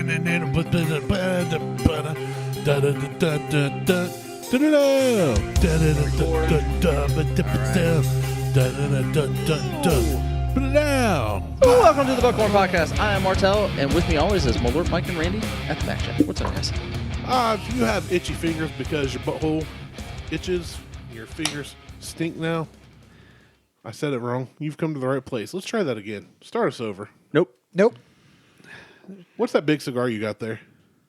Welcome to the Buckhorn Podcast. I am Martelle, and with me always is my Lord Mike and Randy at the back check. What's up, guys? If you have itchy fingers because your butthole itches, your fingers stink now, I said it wrong. You've come to the right place. Let's try that again. Start us over. Nope. What's that big cigar you got there?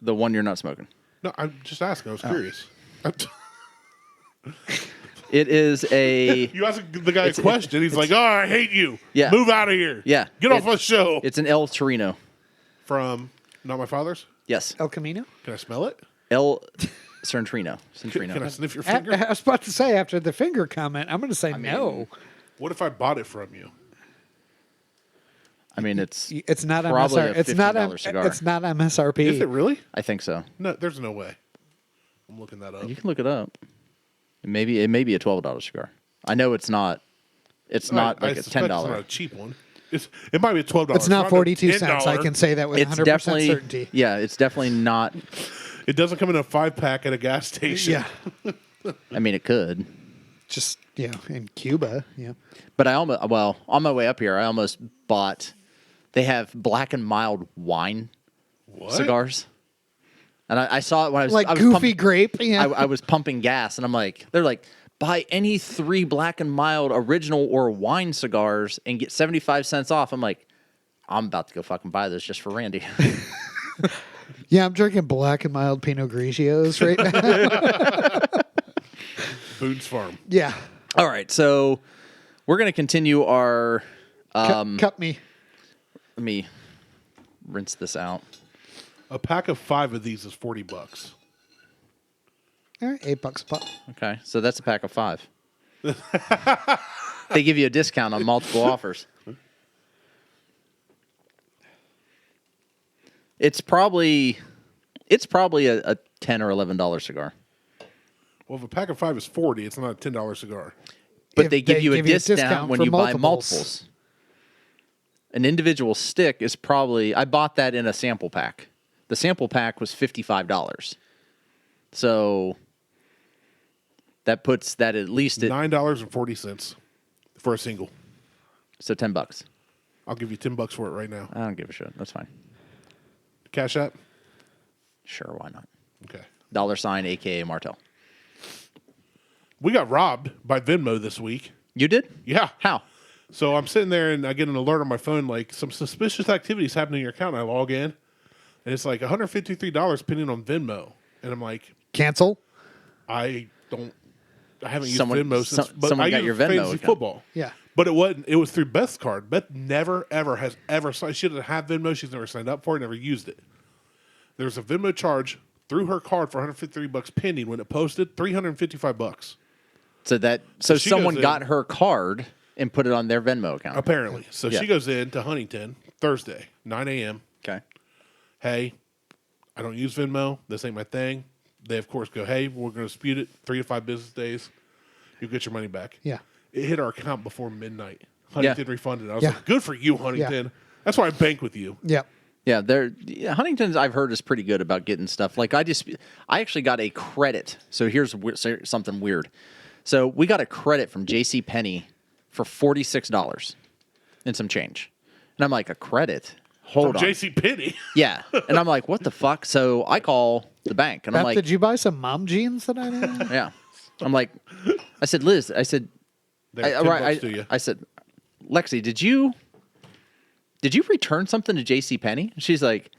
The one you're not smoking. No, I'm just asking. I was curious. It is a... You asked the guy a question. He's like, I hate you. Yeah. Move out of here. Yeah. Get off the show. It's an El Torino. From Not My Father's? Yes. El Camino? Can I smell it? El Centrino. Can I sniff your finger? I was about to say, after the finger comment, I'm going to say no. What if I bought it from you? It's not probably MSRP. a $15 cigar. It's not MSRP. Is it really? I think so. No, there's no way. I'm looking that up. You can look it up. It may be a $12 cigar. I know it's not. It's not like a $10. It's not a cheap one. It might be a $12. It's not 42 $10. cents. I can say that with 100% certainty. Yeah, it's definitely not. It doesn't come in a 5-pack at a gas station. Yeah. I mean, it could. Just, in Cuba, yeah. But on my way up here, I almost bought. They have Black and Mild wine cigars. And I saw it when I was... Like goofy grape, yeah. I was pumping gas, and they're like, buy any 3 Black and Mild original or wine cigars and get 75 cents off. I'm like, I'm about to go fucking buy this just for Randy. Yeah, I'm drinking Black and Mild Pinot Grigios right now. Boone's Farm. Yeah. All right, so we're going to continue our... Cut me. Let me rinse this out. A pack of 5 of these is $40. All right, $8 a pop. Okay, so that's a pack of 5. They give you a discount on multiple offers. It's probably a $10 or $11 cigar. Well, if a pack of 5 is $40, it's not a $10 cigar. But they give you a discount when you buy multiples. An individual stick is probably... I bought that in a sample pack. The sample pack was $55. So that puts that at least at... $9.40 for a single. So $10. I'll give you $10 for it right now. I don't give a shit. That's fine. Cash App? Sure, why not? Okay. $, a.k.a. Martelle. We got robbed by Venmo this week. You did? Yeah. How? So I'm sitting there and I get an alert on my phone, like some suspicious activities happening in your account. And I log in and it's like $153 pending on Venmo. And I'm like, Cancel? I haven't used Venmo since, but someone I got use your Venmo fantasy account. football. Yeah. But it was through Beth's card. Beth never, ever has ever signed. She doesn't have Venmo. She's never signed up for it, never used it. There's a Venmo charge through her card for $153 pending when it posted $355. So someone got her card and put it on their Venmo account. Apparently. So Yeah. she goes in to Huntington Thursday, 9 a.m. Okay. Hey, I don't use Venmo. This ain't my thing. They, of course, go, hey, we're going to dispute it. 3 to 5 business days. You'll get your money back. Yeah. It hit our account before midnight. Huntington refunded it. I was Yeah. like, good for you, Huntington. Yeah. That's why I bank with you. Yeah. Yeah, Huntington's I've heard is pretty good about getting stuff. Like I actually got a credit. So here's something weird. So we got a credit from JCPenney for $46 and some change. And I'm like, a credit? Hold on. JCPenney. Yeah. And I'm like, what the fuck? So I call the bank and I'm Beth, like, did you buy some mom jeans that I didn't? yeah. I'm like, I said, Liz, I said, I said, Lexi, did you return something to JCPenney? She's like,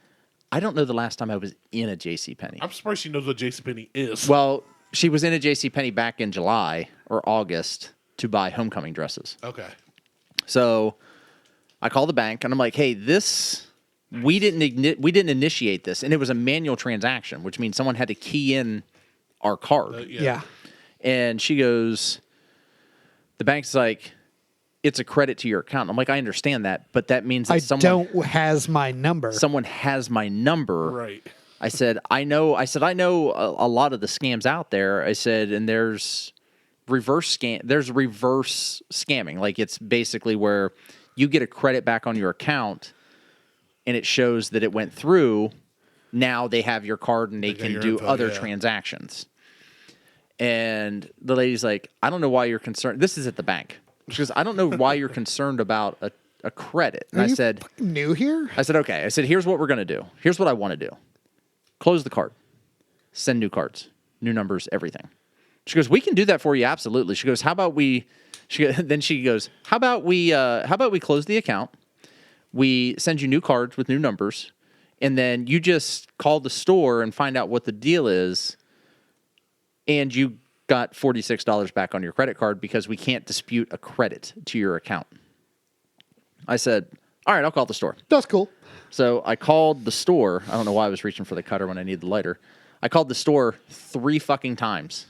I don't know the last time I was in a JCPenney. I'm surprised she knows what JCPenney is. Well, she was in a JCPenney back in July or August to buy homecoming dresses. Okay. So I call the bank and I'm like, hey, we didn't initiate this, and it was a manual transaction, which means someone had to key in our card. Yeah. And she goes, the bank's like, it's a credit to your account. I'm like, I understand that, but that means that someone has my number. Someone has my number. Right. I said, I know a lot of the scams out there. I said, and there's reverse scamming. Like, it's basically where you get a credit back on your account and it shows that it went through, now they have your card and they got can your do info, other yeah. transactions. And the lady's like, I don't know why you're concerned. This is at the bank. She goes, I don't know why you're concerned about a credit. And Are I you said, fucking new here? I said, okay. I said, here's what we're going to do. Here's what I want to do. Close the card. Send new cards, new numbers, everything. She goes, we can do that for you. Absolutely. She goes, how about we, then she goes, how about we close the account? We send you new cards with new numbers. And then you just call the store and find out what the deal is. And you got $46 back on your credit card because we can't dispute a credit to your account. I said, all right, I'll call the store. That's cool. So I called the store. I don't know why I was reaching for the cutter when I needed the lighter. I called the store 3 fucking times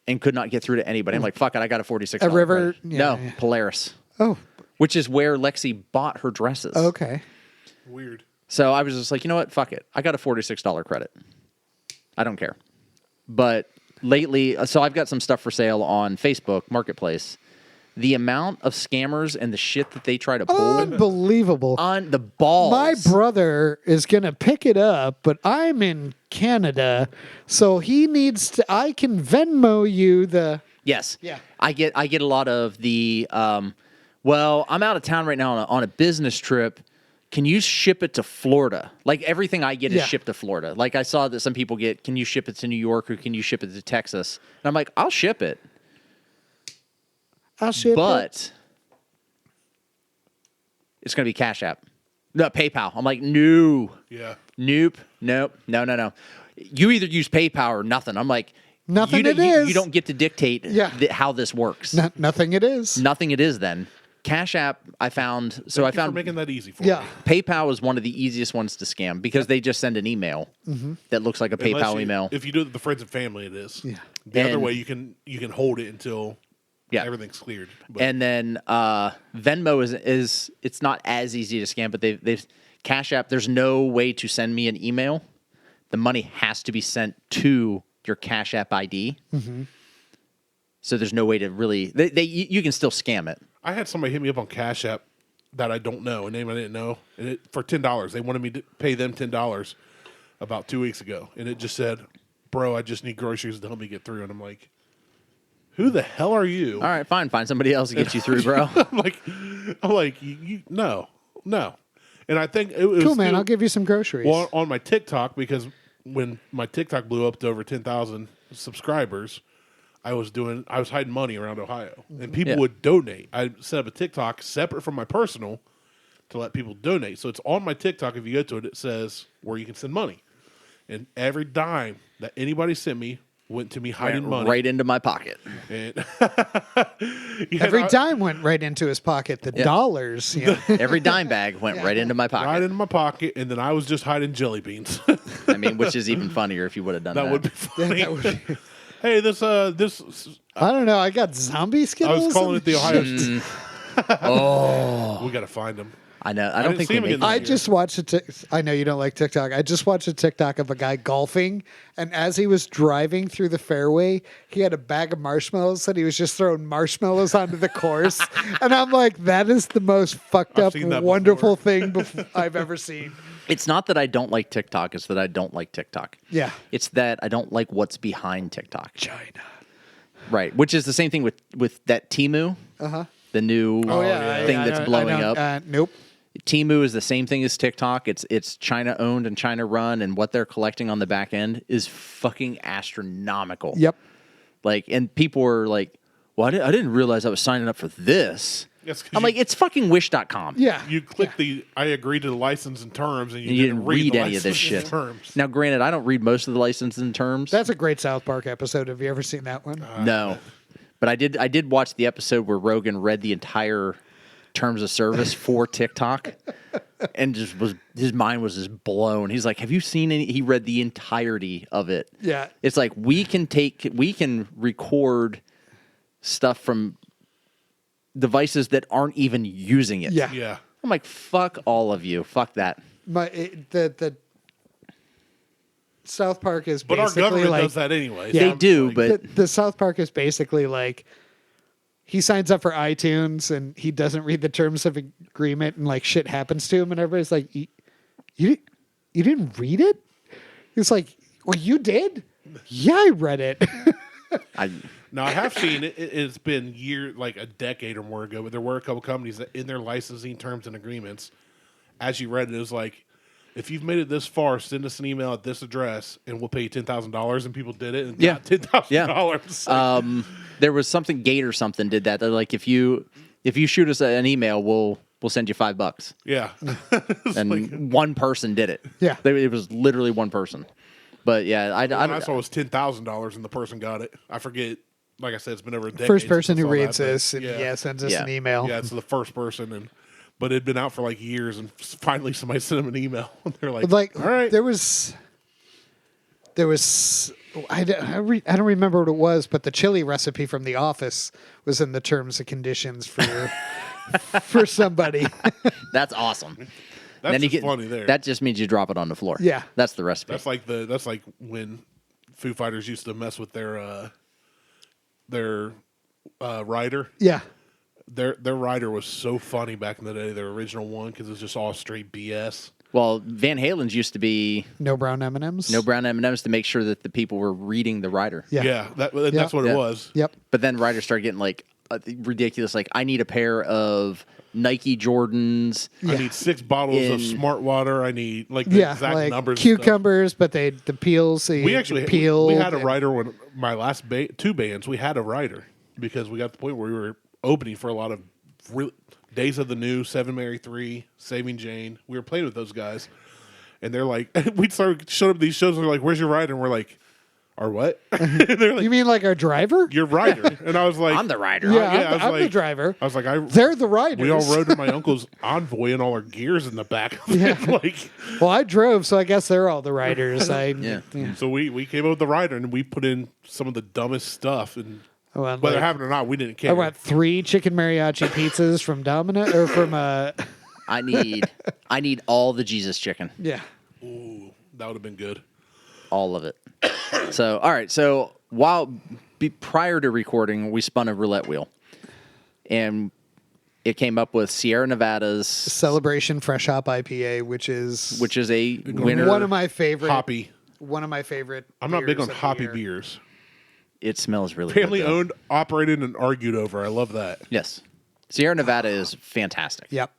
and could not get through to anybody. I'm like, fuck it, I got a $46 A River? credit. Yeah, No, yeah. Polaris, Oh, which is where Lexi bought her dresses. okay. Weird. So I was just like, you know what? Fuck it. I got a $46 credit. I don't care. But lately, so I've got some stuff for sale on Facebook Marketplace. The amount of scammers and the shit that they try to pull Unbelievable. on the balls. My brother is going to pick it up, but I'm in Canada, so he needs to. I can Venmo you the. Yes. Yeah. I get a lot of the. Well, I'm out of town right now on a business trip. Can you ship it to Florida? Like everything I get is Yeah. shipped to Florida. Like I saw that some people get, can you ship it to New York or can you ship it to Texas? And I'm like, I'll ship it. I'll ship it. But it's going to be Cash App. No, PayPal. I'm like, no. Yeah. Nope. Nope. No. You either use PayPal or nothing. I'm like, Nothing you, it you, is. you don't get to dictate Yeah. how this works. Nothing it is. Nothing it is then. Cash App, I found. So Thank I you found for making that easy for Yeah. me. PayPal is one of the easiest ones to scam because they just send an email that looks like a Unless PayPal you- email. If you do it with the friends and family, it is. Yeah. The other And- way, you can hold it until everything's cleared. But And then Venmo is it's not as easy to scam, but they've Cash App. There's no way to send me an email. The money has to be sent to your Cash App ID. So there's no way to really. You can still scam it. I had somebody hit me up on Cash App that I don't know, a name I didn't know, and for $10. They wanted me to pay them $10 about 2 weeks ago, and it just said, "Bro, I just need groceries to help me get through." And I'm like, "Who the hell are you?" All right, fine. Find somebody else to get you through, bro. I'm like, you no. And I think it was Cool, man. still- I'll give you some groceries. Well, on my TikTok, because when my TikTok blew up to over 10,000 subscribers, I was hiding money around Ohio, and people Yeah. would donate. I set up a TikTok separate from my personal to let people donate. So it's on my TikTok. If you go to it, it says where you can send money, and every dime that anybody sent me went to me hiding money. Right into my pocket. And Every dime went right into his pocket. The dollars. Yeah. Every dime bag went right into my right pocket. into my pocket, and then I was just hiding jelly beans. I mean, which is even funnier if you would have done that. That would be funny. that would be- Hey, this I don't know. I got zombie I Skittles. was calling it the Ohio. Oh, We got to find them. I know. I I don't didn't think see they him make again them. I this just watched I know you don't like TikTok. I just watched a TikTok of a guy golfing, and as he was driving through the fairway, he had a bag of marshmallows, and he was just throwing marshmallows onto the course. And I'm like, that is the most fucked I've up, seen that wonderful thing I've ever seen. It's not that I don't like TikTok. It's that I don't like TikTok. Yeah. It's that I don't like what's behind TikTok. China. Right. Which is the same thing with that Temu. The new thing that's blowing up. Nope. Temu is the same thing as TikTok. It's China owned and China run, and what they're collecting on the back end is fucking astronomical. Yep. Like, and people were like, "Well, I didn't realize I was signing up for this." That's 'cause I'm like, "It's fucking Wish.com." Yeah. You click the I agree to the license and terms, and you, You didn't read the any of this license and shit. Terms. Now, granted, I don't read most of the licenses and terms. That's a great South Park episode. Have you ever seen that one? No, but I did watch the episode where Rogan read the entire terms of service for TikTok, and his mind was just blown. He's like, "Have you seen any?" He read the entirety of it. Yeah. It's like we can record stuff from devices that aren't even using it. Yeah. Yeah. I'm like, fuck all of you. Fuck that. The South Park is But our basically government like does that anyway. Yeah. They I'm do, like, but the South Park is basically like he signs up for iTunes and he doesn't read the terms of agreement and like shit happens to him and everybody's like, you you didn't read it? It's like, well, you did? Yeah, I read it. Now, I have seen it. It's been like a decade or more ago, but there were a couple companies that in their licensing terms and agreements, as you read it, it was like, if you've made it this far, send us an email at this address, and we'll pay you $10,000. And people did it and got $10,000. There was something, Gate or something did that. They're like, if you shoot us an email, we'll send you $5. Yeah. And one person did it. Yeah. It was literally one person. But yeah, I saw it was $10,000, and the person got it. I forget. Like I said, it's been over a decade. First person since I who saw reads that, but this, and sends us an email. Yeah, it's the first person, but it had been out for like years, and finally somebody sent them an email. And they're like, all right. There was I don't remember what it was, but the chili recipe from The Office was in the terms and conditions for for somebody. That's awesome. That's just funny there. That just means you drop it on the floor. Yeah. That's the recipe. That's like when Foo Fighters used to mess with their rider. Yeah. Their rider was so funny back in the day, their original one, because it was just all straight BS. Well, Van Halen's used to be no brown M&Ms. No brown M&Ms to make sure that the people were reading the rider. Yeah. That's what it was. Yep. But then riders started getting like ridiculous. Like, I need a pair of Nike Jordans. I need 6 bottles of Smart Water. I need the exact like numbers. Cucumbers, but the peels. We actually peeled. We had a rider when my last 2 bands. We had a rider because we got to the point where we were opening for a lot of Days of the New, 7 Mary 3, Saving Jane. We were playing with those guys, and they're like, we started showing up these shows. And they're like, "Where's your rider?" And we're like, "Our what?" They're like, "You mean like our driver?" Your rider. And I was like, "I'm the rider." Yeah, I'm the driver. I was like, "They're the riders." We all rode in my uncle's Envoy and all our gear's in the back. Well, I drove, so I guess they're all the riders. So we came up with the rider, and we put in some of the dumbest stuff, and whether it happened or not, we didn't care. I want 3 chicken mariachi pizzas from Domino or from I need all the Jesus chicken. Yeah. Ooh, that would have been good. All of it. So, all right. So prior to recording, we spun a roulette wheel, and it came up with Sierra Nevada's Celebration Fresh Hop IPA, which is a winner. One of my favorite hoppy. One of my favorite. I'm not big on hoppy beers. It smells really Family good. owned, operated, and argued over. I love that. Yes. Sierra Nevada is fantastic. Yep.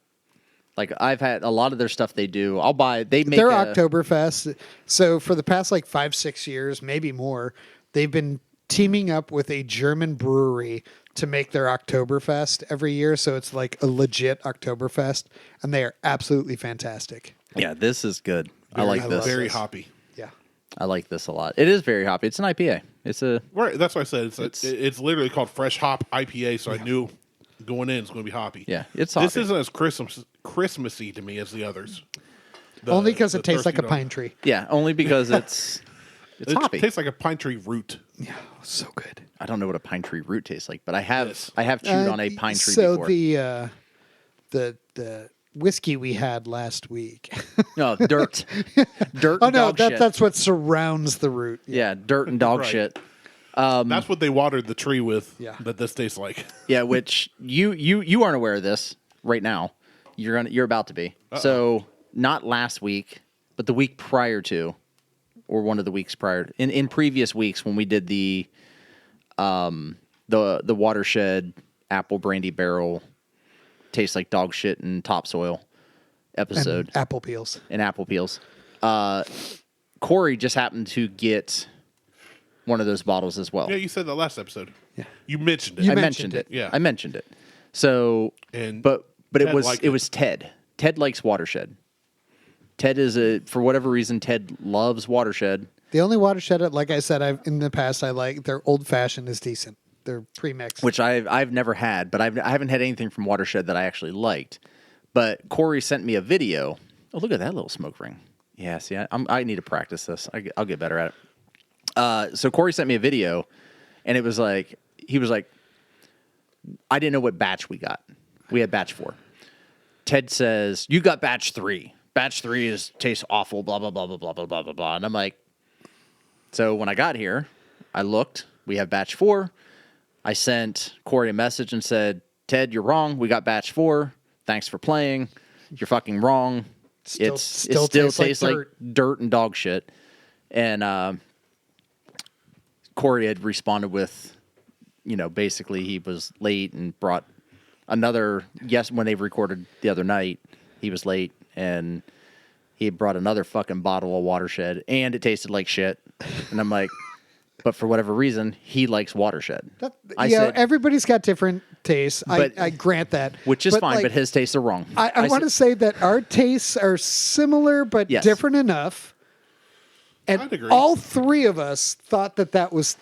Like, I've had a lot of their stuff they do. I'll buy. They make their Oktoberfest. So for the past 5-6 years, maybe more, they've been teaming up with a German brewery to make their Oktoberfest every year. So it's like a legit Oktoberfest, and they are absolutely fantastic. Yeah, this is good. I like this. Very hoppy. Yeah. I like this a lot. It is very hoppy. It's an IPA. It's a right. That's what I said. It's literally called Fresh Hop IPA. So I knew going in it's going to be hoppy. Yeah, it's hoppy. This isn't as Christmassy to me as the others. Only because it tastes like a pine tree. Yeah, only because it's hoppy. It tastes like a pine tree root. Yeah, so good. I don't know what a pine tree root tastes like, but I have chewed on a pine tree so before. So the whiskey we had last week. No, dirt. Dirt. Oh no, dog shit. that's what surrounds the root. Yeah, dirt and dog Right. shit. That's what they watered the tree with. Yeah. That this tastes like. Yeah, which you aren't aware of this right now. You're about to be. So not last week, but the week prior to, or one of the weeks prior, in previous weeks when we did the watershed apple brandy barrel tastes like dog shit and topsoil episode And apple peels. and apple peels. Corey just happened to get one of those bottles as well. Yeah, you said that last episode. Yeah. You mentioned it. You I mentioned mentioned it. Yeah. I mentioned it. So, And but Ted it was liked it was Ted. Ted likes Watershed. Ted for whatever reason, Ted loves Watershed. The only watershed, like I said, in the past, I like their old fashioned is decent. They're pre-mixed. Which I've never had, but I haven't had anything from Watershed that I actually liked. But Corey sent me a video. Oh, look at that little smoke ring. Yeah, see, I need to practice this. I'll get better at it. So Corey sent me a video, and he was like, I didn't know what batch we got. We had batch 4. Ted says, you got batch 3. Batch 3 tastes awful, blah, blah, blah, blah, blah, blah, blah, blah, blah. And I'm like, so when I got here, I looked. We have batch 4. I sent Corey a message and said, Ted, you're wrong. We got batch 4. Thanks for playing. You're fucking wrong. Still Still tastes tastes like like dirt and dog shit. And Corey had responded with, basically he was late and brought another. Yes, when they recorded the other night, he was late and he brought another fucking bottle of Watershed, and it tasted like shit. And I'm like, but for whatever reason, he likes Watershed. I said, everybody's got different tastes. But- I grant that. which is fine, like, but his tastes are wrong. I want to say that our tastes are similar but Yes. different enough. And I'd agree. all three of us thought that was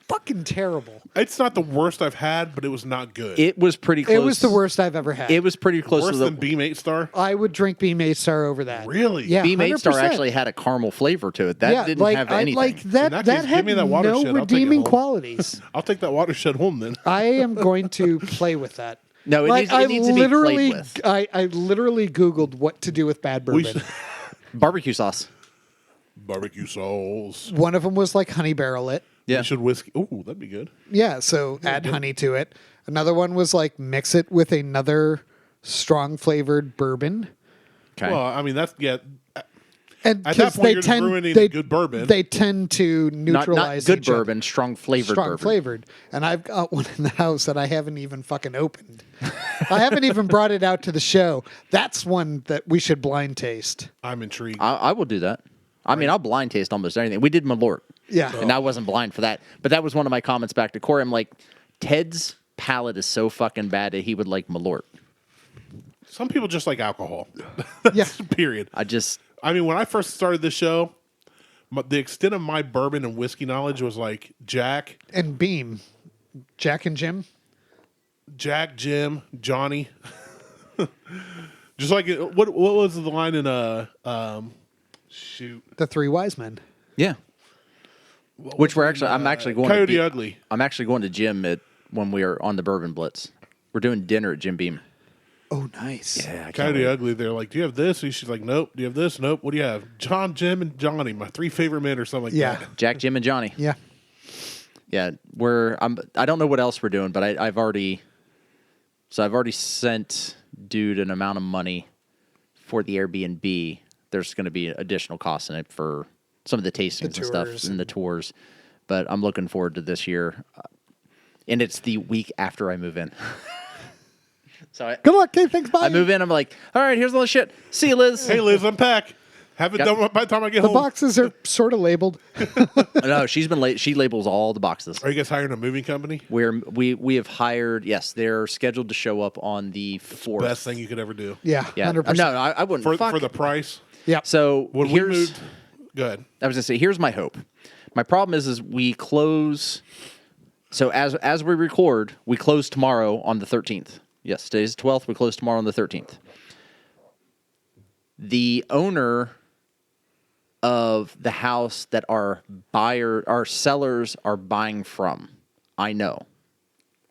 fucking terrible. It's not the worst I've had, but it was not good. It was pretty close. It was the worst I've ever had. It was pretty close Worse to the than Beam 8 Star? I would drink Beam 8 Star over that. Really? Yeah, Beam 8 Star 100%. actually had a caramel flavor to it. That didn't have anything. Like In that. that That case, had give me that Watershed. I'll no take it redeeming home. qualities. I'll take that Watershed home then. I am going to play with that. No, it Like, needs to be played with. I literally Googled what to do with bad We bourbon. should- Barbecue sauce. Barbecue sauce. One of them was like honey barrel it. Yeah. We should whiskey. Ooh, that'd be good. Yeah, so add honey to it. Another one was like mix it with another strong flavored bourbon. Okay. Well, I mean, that's, yeah. And At 'cause that point, you're ruining good bourbon. They tend to not neutralize good each other. bourbon, strong flavored Strong bourbon. flavored. And I've got one in the house that I haven't even fucking opened. I haven't even brought it out to the show. That's one that we should blind taste. I'm intrigued. I will do that. I mean, I'll blind taste almost anything. We did Malort. Yeah. And I wasn't blind for that. But that was one of my comments back to Corey. I'm like, Ted's palate is so fucking bad that he would like Malort. Some people just like alcohol. Yeah. Period. I mean, when I first started this show, the extent of my bourbon and whiskey knowledge was like Jack, And Beam. Jack and Jim. Jim, Johnny. Just like what was the line in shoot, The Three Wise Men. Yeah. Which I'm actually going Coyote to Ugly. I'm actually going to Jim when we are on the Bourbon Blitz. We're doing dinner at Jim Beam. Oh, nice. Yeah, I can't Coyote wait. Ugly. They're like, "Do you have this?" And she's like, "Nope." "Do you have this?" "Nope." "What do you have?" John, Jim, and Johnny, my three favorite men, or something like Yeah. that. Jack, Jim, and Johnny. Yeah. Yeah, I don't know what else we're doing, but I've already sent dude an amount of money for the Airbnb. There's going to be additional costs in it for some of the tastings and stuff tours and the tours, but I'm looking forward to this year, and it's the week after I move in. So Good luck. Okay, thanks. Bye. I move in. I'm like, all right, here's all the shit. See you, Liz. Hey, Liz, unpack. Have it Got- done by the time I get The home. boxes are sort of labeled. No, she's been late. She labels all the boxes. Are you guys hiring a moving company? We have hired. Yes, they're scheduled to show up on the 4th. Best thing you could ever do. Yeah, Yeah. 100%. No, I wouldn't. For the price. Yeah. So When we here's. moved, go ahead. I was gonna say, here's my hope. My problem is we close. So as we record, we close tomorrow on the 13th. Yes, today's the 12th. We close tomorrow on the 13th. The owner of the house that our sellers are buying from, I know.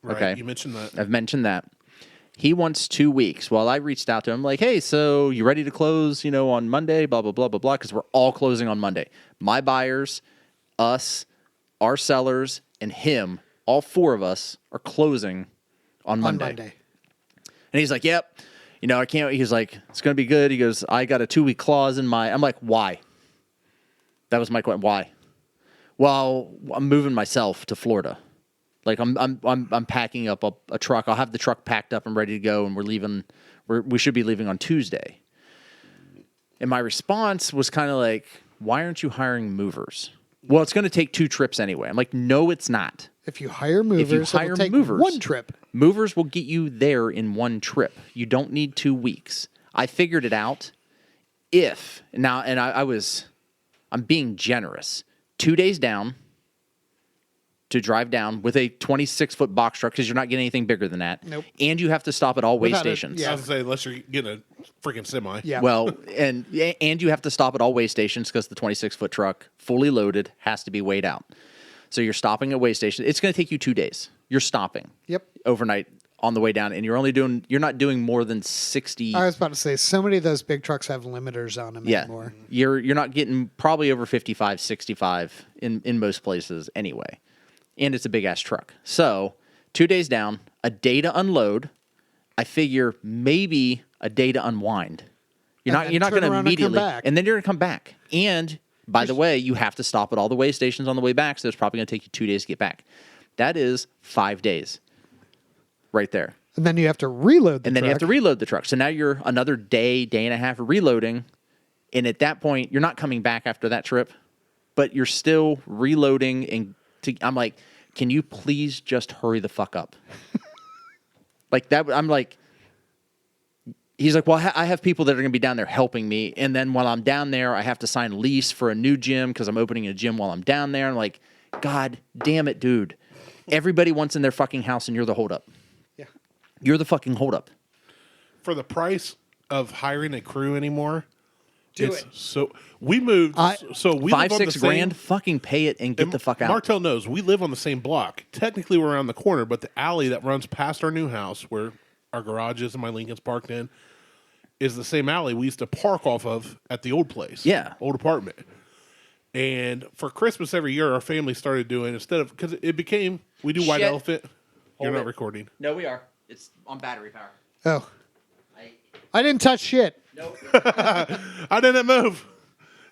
Right. Okay. You mentioned that. I've mentioned that. He wants 2 weeks. Well, I reached out to him like, hey, so you ready to close, on Monday, blah, blah, blah, blah, blah, because we're all closing on Monday. My buyers, us, our sellers, and him, all 4 of us are closing on Monday. And he's like, yep, I can't. He's like, it's going to be good. He goes, I got a 2-week clause in my, I'm like, why? That was my question. Why? Well, I'm moving myself to Florida. Like I'm packing up a truck. I'll have the truck packed up and ready to go, and we're leaving. We should be leaving on Tuesday. And my response was kind of like, "Why aren't you hiring movers?" Well, it's going to take 2 trips anyway. I'm like, "No, it's not. If you hire movers, hire it'll take movers- 1 trip. Movers will get you there in 1 trip. You don't need 2 weeks." I figured it out. I'm being generous. 2 days down. To drive down with a 26-foot box truck because you're not getting anything bigger than that. Nope. And you have to stop at all way Without it, stations. yeah. I was gonna say, unless you're getting a freaking semi. Yeah. Well, and you have to stop at all way stations because the 26-foot truck, fully loaded, has to be weighed out. So you're stopping at way stations. It's going to take you 2 days. You're stopping. Yep. Overnight on the way down, and you're not doing more than 60. I was about to say, so many of those big trucks have limiters on them Yeah, anymore. you're not getting probably over 55, 65 in most places anyway. And it's a big-ass truck. So 2 days down, a day to unload. I figure maybe a day to unwind. You're And not then you're not turn going to around and come immediately, back. and then you're going to come back. And by the way, you have to stop at all the way stations on the way back, so it's probably going to take you 2 days to get back. That is 5 days, right there. And then you have to reload the And then you have to truck. reload the truck. So now you're another day, day and a half of reloading. And at that point, you're not coming back after that trip, but you're still reloading. And I'm like, can you please just hurry the fuck up? Like that. I'm like, he's like, well, I have people that are going to be down there helping me. And then while I'm down there, I have to sign a lease for a new gym because I'm opening a gym while I'm down there. I'm like, God damn it, dude. Everybody wants in their fucking house and you're the holdup. Yeah. You're the fucking holdup. For the price of hiring a crew anymore, Do it's it. so we moved. So we live on the 5-6 same- grand, fucking pay it and get the fuck out. Martelle knows we live on the same block. Technically, we're around the corner, but the alley that runs past our new house, where our garage is and my Lincoln's parked in, is the same alley we used to park off of at the old place. Yeah. Old apartment. And for Christmas every year, our family started doing, instead of, because it became, we do white Shit. elephant. You're Hold not it. recording. No, we are. It's on battery power. Oh, I didn't touch shit. Nope. I didn't move.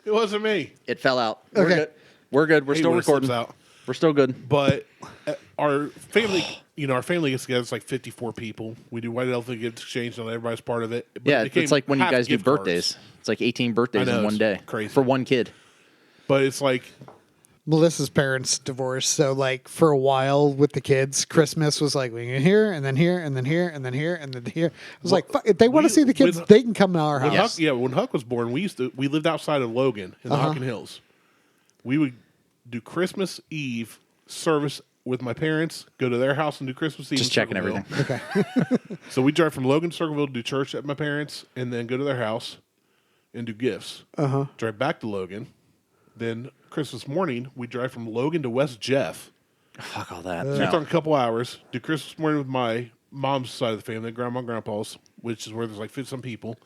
It wasn't me. It fell out. Okay. We're good. We're good. We're Hey, still when it slips recording. out. We're still good. But our family, our family gets together. It's like 54 people. We do white elephant gift exchange, and everybody's part of it. But Yeah, it became it's like when you half guys do gift cards. birthdays. It's like 18 birthdays I know, in one it's day. crazy. For one kid. But it's like, Melissa's parents divorced, so like for a while with the kids, Christmas was like we can here and then here and then here and then here and then here. It was like fuck, if they want to see the kids, they can come to our when house. Huck, when Huck was born, we lived outside of Logan in the Huckin Hills. We would do Christmas Eve service with my parents, go to their house and do Christmas Eve. Just in checking Circleville. everything. Okay. So we drive from Logan to Circleville to do church at my parents, and then go to their house and do gifts. Drive back to Logan. Then Christmas morning, we drive from Logan to West Jeff. Fuck all that. So No. it's on a couple hours. Do Christmas morning with my mom's side of the family, grandma and grandpa's, which is where there's like 50 some people.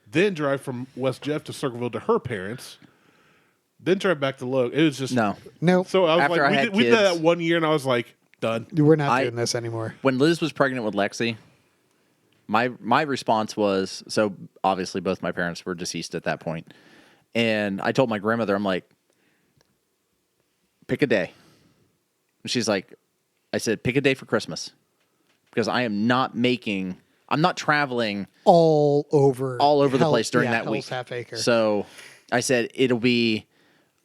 Then drive from West Jeff to Circleville to her parents. Then drive back to Logan. It was just No. No, So I was After I like, had we did kids- that 1 year, and I was like, done. we're not I- doing this anymore. When Liz was pregnant with Lexi, my response was, so obviously both my parents were deceased at that point. And I told my grandmother, I'm like, pick a day. And she's like, I said, pick a day for Christmas. Because I'm not traveling All over the Hell- place during yeah, that week. Hell's Half Acre. So I said,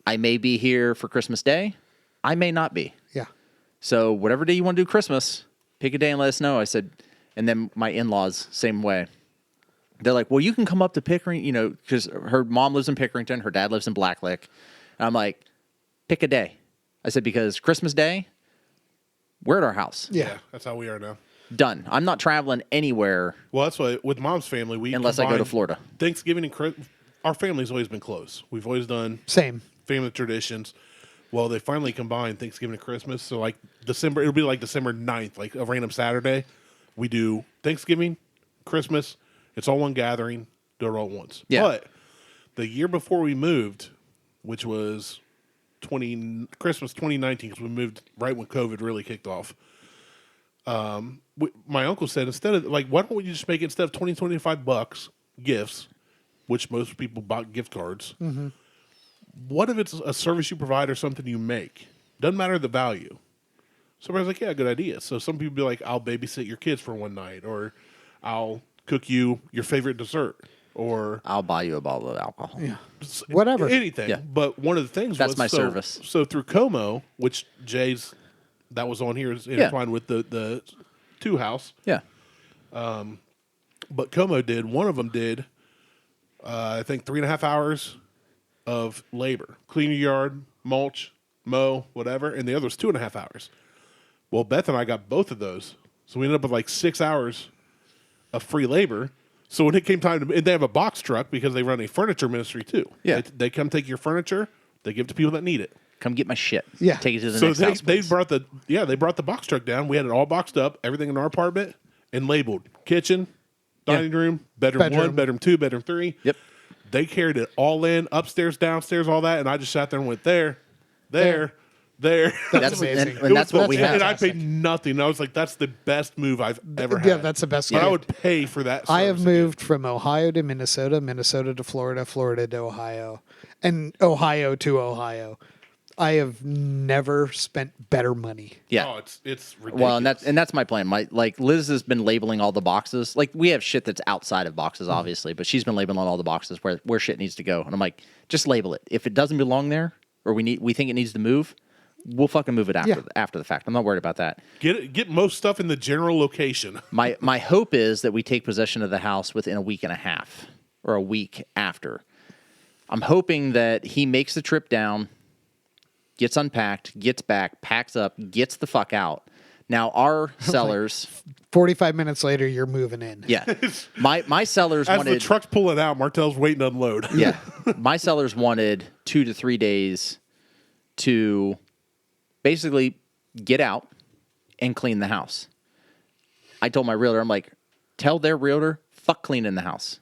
I may be here for Christmas Day. I may not be. yeah. So whatever day you want to do Christmas, pick a day and let us know. I said, and then my in-laws, same way. They're like, well, you can come up to Pickering, because her mom lives in Pickerington, her dad lives in Blacklick. And I'm like, pick a day. I said, because Christmas Day, we're at our house. Yeah. That's how we are now. Done. I'm not traveling anywhere Well, that's why with mom's family, we unless I go to combined Florida. Thanksgiving and Christmas. Our family's always been close. We've always done Same. family traditions. Well, they finally combined Thanksgiving and Christmas. So like December, it'll be like December 9th, like a random Saturday. We do Thanksgiving, Christmas. It's all one gathering. Do it all at once. Yeah. But the year before we moved, which was Christmas 2019, because we moved right when COVID really kicked off. My uncle said, instead of why don't we just make it, instead of $25 gifts, which most people bought gift cards. Mm-hmm. What if it's a service you provide or something you make? Doesn't matter the value. So everybody's like, yeah, good idea. So some people be like, I'll babysit your kids for one night, or I'll cook you your favorite dessert, or I'll buy you a bottle of alcohol. Yeah. Whatever. anything. Yeah. But one of the things That's was, my service. So through Como, which that was on here, is intertwined with the two house. Yeah. But Como one of them did, I think 3.5 hours of labor. Clean your yard, mulch, mow, whatever. And the other was 2.5 hours. Well, Beth and I got both of those. So we ended up with like 6 hours of free labor. So when it came time to, and they have a box truck because they run a furniture ministry too. Yeah. They come take your furniture. They give it to people that need it. Come get my shit. Yeah. Take it to the So next house. they please. brought the box truck down. We had it all boxed up, everything in our apartment, and labeled kitchen, dining room, bedroom 1, bedroom 2, bedroom 3. Yep. They carried it all in, upstairs, downstairs, all that, and I just sat there and went there, there. That's amazing. and that's what we That's have. And I paid nothing. I was like, that's the best move I've ever had. Yeah, that's the best. But I gift. would pay for that. I have service moved from Ohio to Minnesota, Minnesota to Florida, Florida to Ohio, and Ohio to Ohio. I have never spent better money. Yeah. again. Oh, it's ridiculous. Well, and that's my plan. Like Liz has been labeling all the boxes. Like we have shit that's outside of boxes, obviously, but she's been labeling all the boxes where shit needs to go. And I'm like, just label it. If it doesn't belong there, or we think it needs to move, we'll fucking move it after the fact. I'm not worried about that. Get most stuff in the general location. My hope is that we take possession of the house within a week and a half or a week after. I'm hoping that he makes the trip down, gets unpacked, gets back, packs up, gets the fuck out. Now our sellers 45 minutes later, you're moving in. yeah. My sellers As wanted the truck's pulling out, Martelle's waiting to unload. yeah. My sellers wanted 2 to 3 days to basically get out and clean the house. I told my realtor, I'm like, tell their realtor, fuck cleaning the house.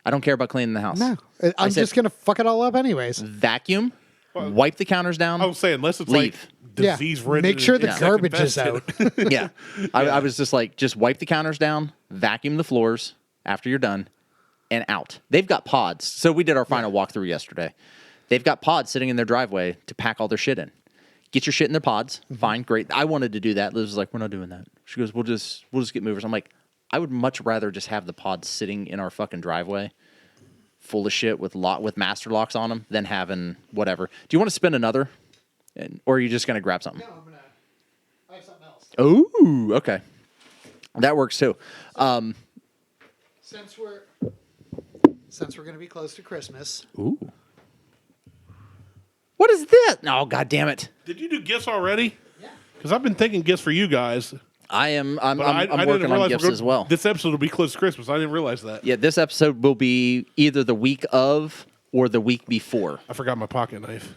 I don't care about cleaning the house. No, I'm said- just going to fuck it all up anyways. Vacuum, wipe the counters down. I would say, unless it's Leave. like disease ridden. Make sure the and garbage is out. infested. Yeah. I was just like, just wipe the counters down, vacuum the floors after you're done, and out. They've got pods. So we did our final walkthrough yesterday. They've got pods sitting in their driveway to pack all their shit in. Get your shit in their pods. Fine, great. I wanted to do that. Liz was like, we're not doing that. She goes, we'll just get movers. I'm like, I would much rather just have the pods sitting in our fucking driveway full of shit with master locks on them than having whatever. Do you want to spend another? Or are you just going to grab something? No, I have something else. Ooh, okay. That works too. Since we're going to be close to Christmas. Ooh. What is this? No, God damn it. Did you do gifts already? Yeah. Because I've been thinking gifts for you guys. I'm But I working didn't on realize gifts we're gonna- as well. This episode will be close to Christmas. I didn't realize that. Yeah, this episode will be either the week of or the week before. I forgot my pocket knife.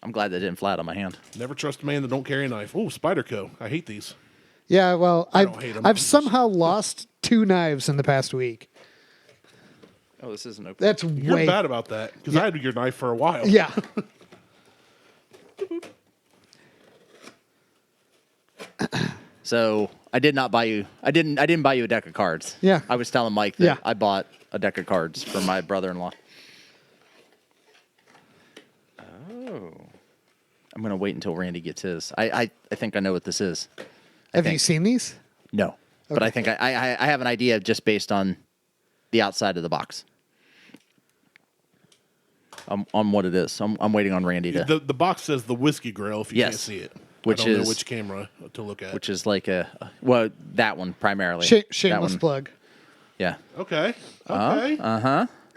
I'm glad that didn't fly out on my hand. Never trust a man that don't carry a knife. Oh, Spyderco. I hate these. Yeah, well, don't hate 'em. I've somehow lost 2 knives in the past week. Oh, this isn't open. That's You're way bad about that because I had your knife for a while. Yeah. So I did not buy you. I didn't buy you a deck of cards. Yeah. I was telling Mike that Yeah. I bought a deck of cards for my brother-in-law. Oh. I'm gonna wait until Randy gets his. I think I know what this is. Have you think. seen these? No, but I think I have an idea just based on the outside of the box. On what it is. I'm waiting on Randy to, The box says the whiskey grill if you Yes. can't see it. Which I don't know is- which camera to look at. which is like that one primarily. Shameless That one. plug. Yeah. Okay. Okay.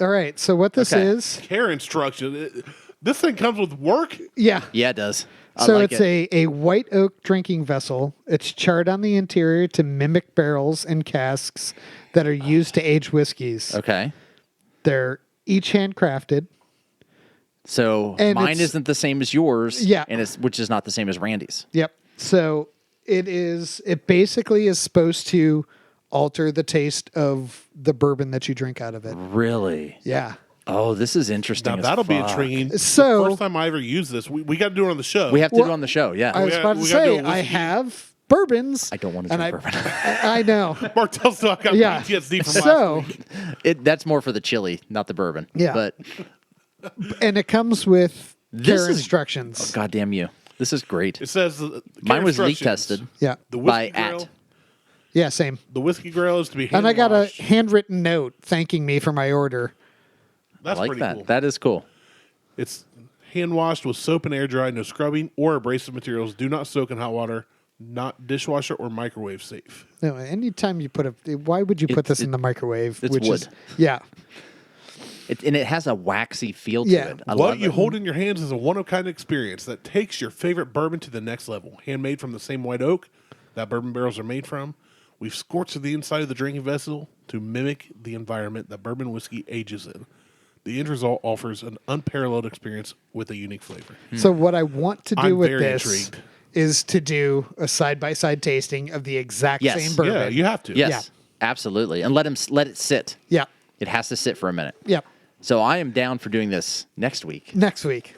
All right, so what this Okay. is? Care instruction. This thing comes with work. Yeah. Yeah, it does. I So like it's it. a white oak drinking vessel. It's charred on the interior to mimic barrels and casks that are used to age whiskeys. Okay. They're each handcrafted. So And mine it's- isn't the same as yours. Yeah. And which is not the same as Randy's. Yep. So it basically is supposed to alter the taste of the bourbon that you drink out of it. Really? Yeah. Oh, this is interesting. Now as that'll be fuck. intriguing. So- the first time I ever used this, we got to do it on the show. We have to do Well, it on the show. Yeah. I was Yeah, about to we gotta do say, a I whiskey. have bourbons. I don't want to and drink bourbon. I know. Martell still got Yeah. PTSD from So, last week. That's more for the chili, not the bourbon. Yeah. But and it comes with This care is- instructions. goddamn you, this is great. It says Mine was leak instructions. tested Yeah. The by whiskey grill. at. Yeah, same. The whiskey grill is to be And I got a hand-washed. handwritten note thanking me for my order. That's I like pretty that. cool. That is cool. It's hand washed with soap and air dry, no scrubbing or abrasive materials. Do not soak in hot water. Not dishwasher or microwave safe. No, anytime you put why would you put this in the microwave? it's which is wood. yeah. And it has a waxy feel to Yeah. it. I What love you it. hold in your hands is a one-of-kind experience that takes your favorite bourbon to the next level. Handmade from the same white oak that bourbon barrels are made from. We've scorched the inside of the drinking vessel to mimic the environment that bourbon whiskey ages in. The end result offers an unparalleled experience with a unique flavor. So what I want to do I'm with very this intrigued. is to do a side-by-side tasting of the exact Yes. same bourbon. Yeah, you have to. Yes, Yeah. absolutely. And let it sit. Yeah. It has to sit for a minute. Yep. So I am down for doing this next week. Next week.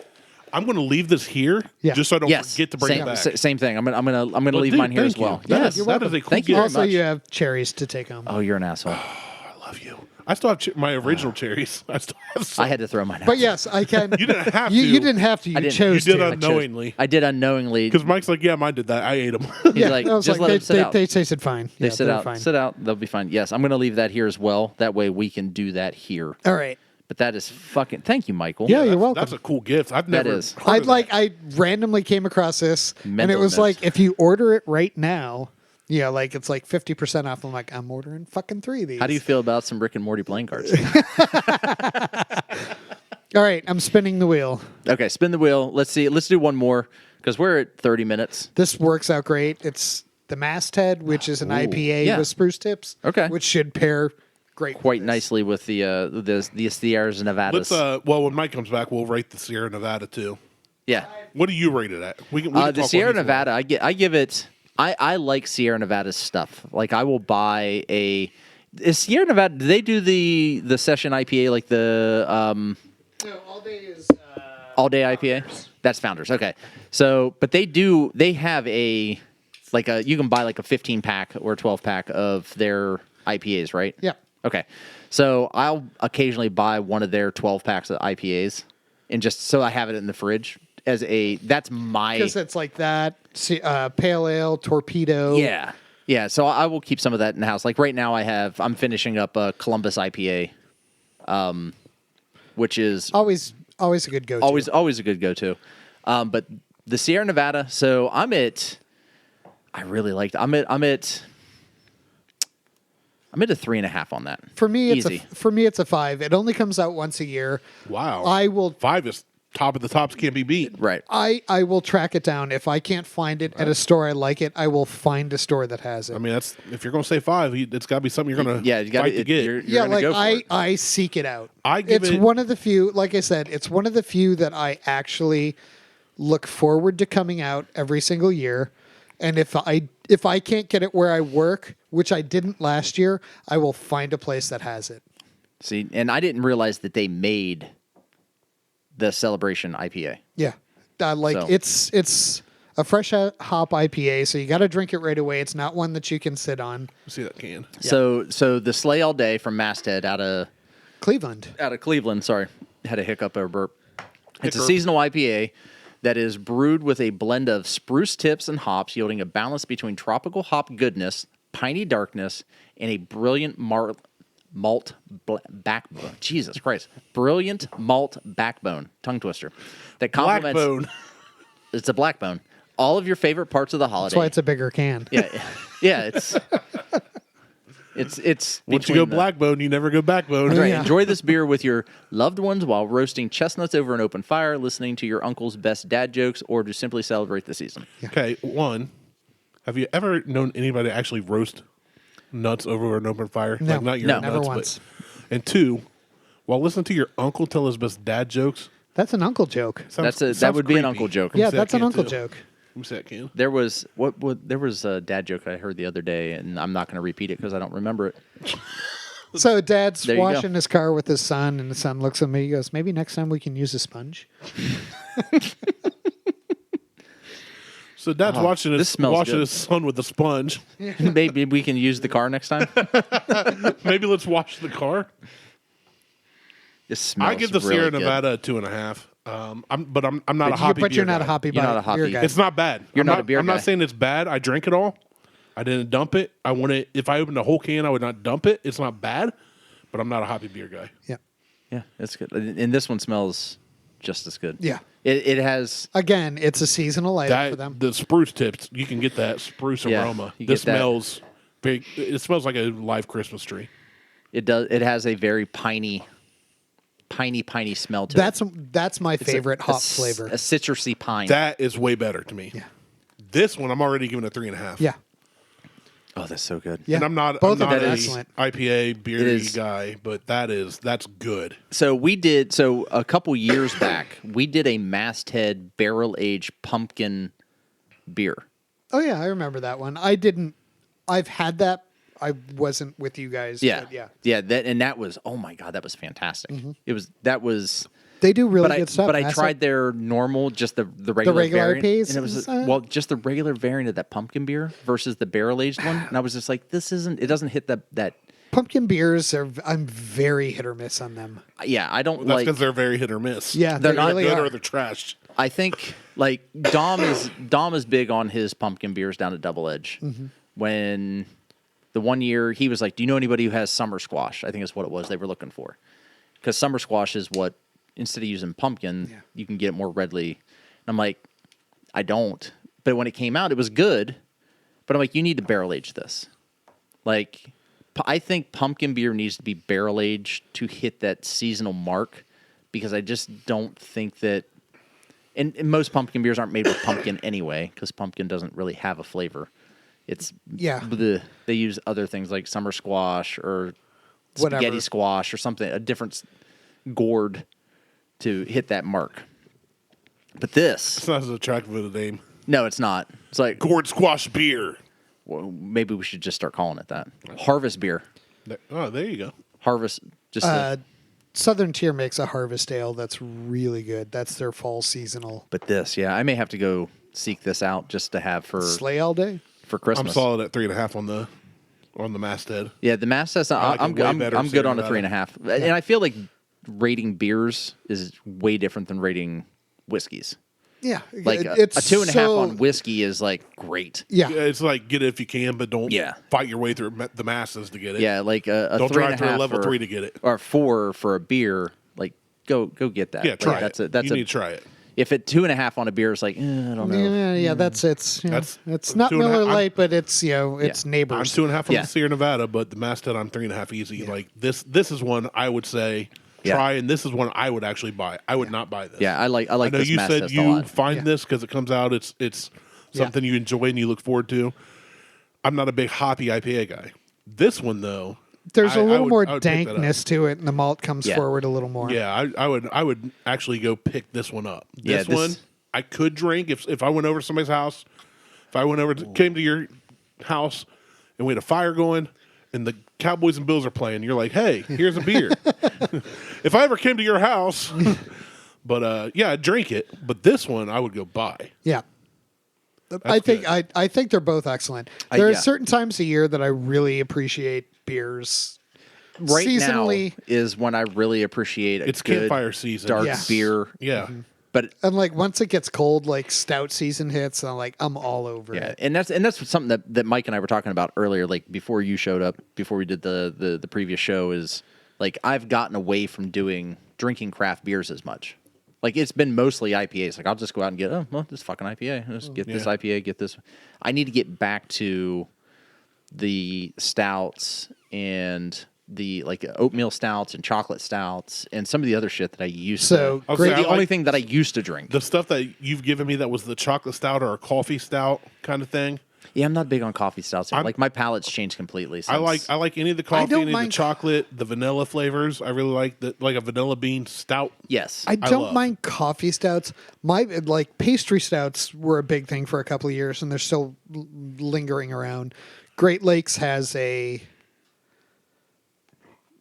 I'm going to leave this here just so I don't forget to bring it back. Same thing. I'm gonna leave Dude, mine here as thank you. well. That Yes. is- that is a cool Thank you gift. very Also, much. you have cherries to take home. Oh, you're an asshole. I love you. I still have my original cherries. I still have some. I had to throw mine out. But yes, I can. You didn't have to. You didn't have to. You didn't. chose You did to. unknowingly. I did unknowingly. Because Mike's like, yeah, mine did that. I ate them. He's like, I was just like, let them sit out. they tasted fine. They Yeah, sit they're out. Fine. Sit out. They'll be fine. Yes, I'm going to leave that here as well. That way we can do that here. All right. But that is fucking. Thank you, Michael. Yeah, you're welcome. That's a cool gift. I've never. is. heard of that. I randomly came across this, and it Mental was note. like, if you order it right now, like it's like 50% off. I'm like, I'm ordering fucking 3 of these. How do you feel about some Rick and Morty playing cards? All right, I'm spinning the wheel. Okay, spin the wheel. Let's see. Let's do one more because we're at 30 minutes. This works out great. It's the Masthead, which is an IPA yeah. with spruce tips. Okay. Which should pair great. Quite with this. nicely with the Sierras Nevadas. Let's. Well, when Mike comes back, we'll rate the Sierra Nevada too. Yeah. What do you rate it at? We can The talk Sierra what he's Nevada, I give it. I like Sierra Nevada's stuff. Like I will buy a. Is Sierra Nevada? Do they do the session IPA like the No, all day is. all day IPA? That's Founders. Okay. So, but they do. They have a like a. You can buy like a 15 pack or a 12 pack of their IPAs, right? Yeah. Okay. So I'll occasionally buy one of their 12 packs of IPAs, and just so I have it in the fridge as a. That's my. Because it's like that. Pale ale, torpedo. Yeah. Yeah. So I will keep some of that in the house. Like right now, I'm finishing up a Columbus IPA, which is Always a good go-to. always a good go-to. But the Sierra Nevada. So I really liked. I'm at a 3.5 on that. For me, Easy. it's a 5. It only comes out once a year. Wow. I will 5 is top of the tops, can't be beat. Right. I will track it down. If I can't find it at a store I like it, I will find a store that has it. I mean, that's if you're going to say 5, it's got to be something you're going to Yeah. You got fight to get. You're yeah, gonna like go for it. I seek it out. I give it's it- one of the few. Like I said, it's one of the few that I actually look forward to coming out every single year. And if I can't get it where I work, which I didn't last year, I will find a place that has it. See, and I didn't realize that they made the Celebration IPA. Yeah, So- it's a fresh hop IPA, so you got to drink it right away. It's not one that you can sit on. See that can. So the Slay All Day from Masthead out of Cleveland. Sorry, had a hiccup or burp. It's a Hiccup. seasonal IPA that is brewed with a blend of spruce tips and hops, yielding a balance between tropical hop goodness, piney darkness, and a brilliant malt backbone. Jesus Christ. Brilliant malt backbone. Tongue twister. That complements. Blackbone. It's a blackbone. All of your favorite parts of the holiday. That's why it's a bigger can. Yeah. It's Once you between go the- blackbone, you never go backbone. Right. Yeah. Enjoy this beer with your loved ones while roasting chestnuts over an open fire, listening to your uncle's best dad jokes, or to simply celebrate the season. Okay, one, have you ever known anybody actually roast nuts over an open fire? No. Like not your No. nuts, Never but- once. And two, while listening to your uncle tell his best dad jokes, That's an uncle joke. That would be an uncle joke. Yeah, say that's I an can, uncle too. joke. Let me say that can. There was there was a dad joke I heard the other day, and I'm not going to repeat it because I don't remember it. So dad's There you go. washing his car with his son, and the son looks at me. He goes, "Maybe next time we can use a sponge." So dad's this smells washing good. his son with a sponge. Maybe we can use the car next time. Maybe let's wash the car. This smells I give the really Sierra good. Nevada a 2.5. I'm not a But hoppy you're beer not guy. a hoppy You're not a beer hoppy- guy. It's not bad. You're I'm not a beer I'm guy. not saying it's bad. I drink it all. I didn't dump it. I want it. If I opened a whole can, I would not dump it. It's not bad, but I'm not a hoppy beer guy. Yeah. Yeah, it's good. And this one smells just as good. Yeah. It has. Again, it's a seasonal item for them. The spruce tips, you can get that spruce Yeah, aroma. you This get that. smells big. It smells like a live Christmas tree. It does. It has a very piney smell to it. That's my favorite hop s- flavor. A citrusy pine. That is way better to me. Yeah. This one, I'm already giving a 3.5. Yeah. Oh, that's so good. Yeah. And I'm not Both a of them excellent. IPA beer is. guy, but that's good. So a couple years back, we did a Masthead barrel aged pumpkin beer. Oh yeah, I remember that one. I've had that. I wasn't with you guys. Yeah. But yeah. Yeah. That was, oh my God, that was fantastic. Mm-hmm. That was They do really good stuff. But I Massa. tried their normal, just the regular, regular variant, IPAs? and it was just the regular variant of that pumpkin beer versus the barrel aged one, and I was just like, it doesn't hit that. Pumpkin beers I'm very hit or miss on them. Yeah, I don't That's like. because they're very hit or miss. Yeah, They're they not really good are. or they're trashed. I think like Dom is big on his pumpkin beers down at Double Edge. Mm-hmm. When the one year he was like, "Do you know anybody who has summer squash?" I think is what it was they were looking for, because summer squash is what, instead of using pumpkin, you can get it more readily. And I'm like, I don't. But when it came out, it was good. But I'm like, you need to barrel age this. Like, I think pumpkin beer needs to be barrel aged to hit that seasonal mark, because I just don't think that. And most pumpkin beers aren't made with pumpkin anyway, because pumpkin doesn't really have a flavor. It's they use other things like summer squash or spaghetti Whatever. squash or something, a different gourd to hit that mark. But this, It's not as attractive of a name. no, it's not. It's like, Gourd squash beer. well, maybe we should just start calling it that. Harvest beer. Oh, there you go. Harvest. Just Southern Tier makes a harvest ale that's really good. That's their fall seasonal. but this, yeah, I may have to go seek this out just to have for Slay all day. Christmas. I'm solid at 3.5 on the masthead. Yeah, the mass test. like I'm it way better I'm good on a Sierra 3.5, and I feel like rating beers is way different than rating whiskeys. Yeah, Like a 2.5 on whiskey is like great. Yeah, It's like get it if you can, but don't Yeah. fight your way through the masses to get it. Yeah, like a Don't 3.5 drive through a level or, 3 to get it. or 4 for a beer. Like go get that. Yeah, Like, try that's it. A, that's you a, need to try it. If it 2.5 on a beer is like, I don't know. yeah. That's it's That's not 2.5. Miller I'm- Lite, but it's it's I'm neighbors. 2.5 from Yeah. the Sierra Nevada, but the masthead I'm 3.5 easy. Like this is one I would say Yeah. try, and this is one I would actually buy. I would not buy this. Yeah, I like I know this you mass said test a you lot. find this because it comes out. It's something you enjoy and you look forward to. I'm not a big hoppy IPA guy. This one though, There's a little more I would pick that up. dankness to it, and the malt comes Yeah. forward a little more. Yeah, I would actually go pick this one up. Yeah, This this- one I could drink if I went over to somebody's house. If I went over came to your house and we had a fire going and the Cowboys and Bills are playing, you're like, hey, here's a beer. If I ever came to your house, but yeah, I'd drink it. But this one I would go buy. Yeah. I think good. I think they're both excellent. There yeah. are certain times a year that I really appreciate beers. Right Seasonally, now is when I really appreciate a It's good campfire season. dark Yeah. beer. Yeah. But and like once it gets cold, like stout season hits, and I'm all over yeah, it. and that's something that Mike and I were talking about earlier, like before you showed up, before we did the previous show, is like I've gotten away from drinking craft beers as much. Like it's been mostly IPAs. Like I'll just go out and get this fucking IPA. Just get this Yeah. IPA, get this. I need to get back to the stouts and the like oatmeal stouts and chocolate stouts and some of the other shit that I used So, to. I'll great- say I The only like thing that I used to drink. the stuff that you've given me that was the chocolate stout or a coffee stout kind of thing. Yeah, I'm not big on coffee stouts. Like my palate's changed completely. I Since, like any of the coffee, don't any of the mind- chocolate, the vanilla flavors. I really like like a vanilla bean stout. yes. I don't love. mind coffee stouts. My like pastry stouts were a big thing for a couple of years, and they're still lingering around. Great Lakes has a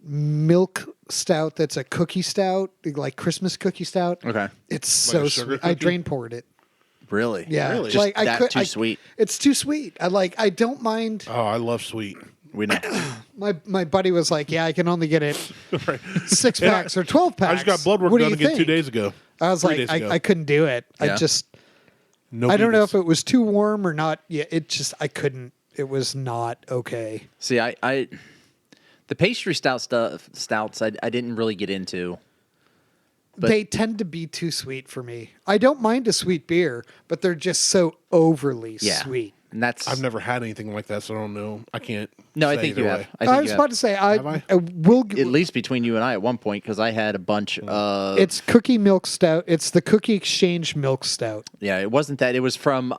milk stout that's a cookie stout, like Christmas cookie stout. Okay. It's so a sugar sweet. I cookie? drain poured it. Really? Yeah, Really? Just like that too sweet. It's too sweet. I don't mind. Oh, I love sweet. We know. My buddy was like, "Yeah, I can only get it 6 packs or 12 packs." I just got blood work What do done you again 2 think? days ago. I was 3 like, days ago. I couldn't do it. Yeah. No I don't know beans. if it was too warm or not. Yeah, I couldn't. It was not okay. See, I the pastry stouts I didn't really get into. But- They tend to be too sweet for me. I don't mind a sweet beer, but they're just so overly sweet. And that's I've never had anything like that, so I don't know. I can't. No, I say think you either have. way. I think I was you about have. to say, Have I? I will. At least between you and I at one point, because I had a bunch of. It's cookie milk stout. It's the Cookie Exchange milk stout. Yeah, it wasn't that. It was from.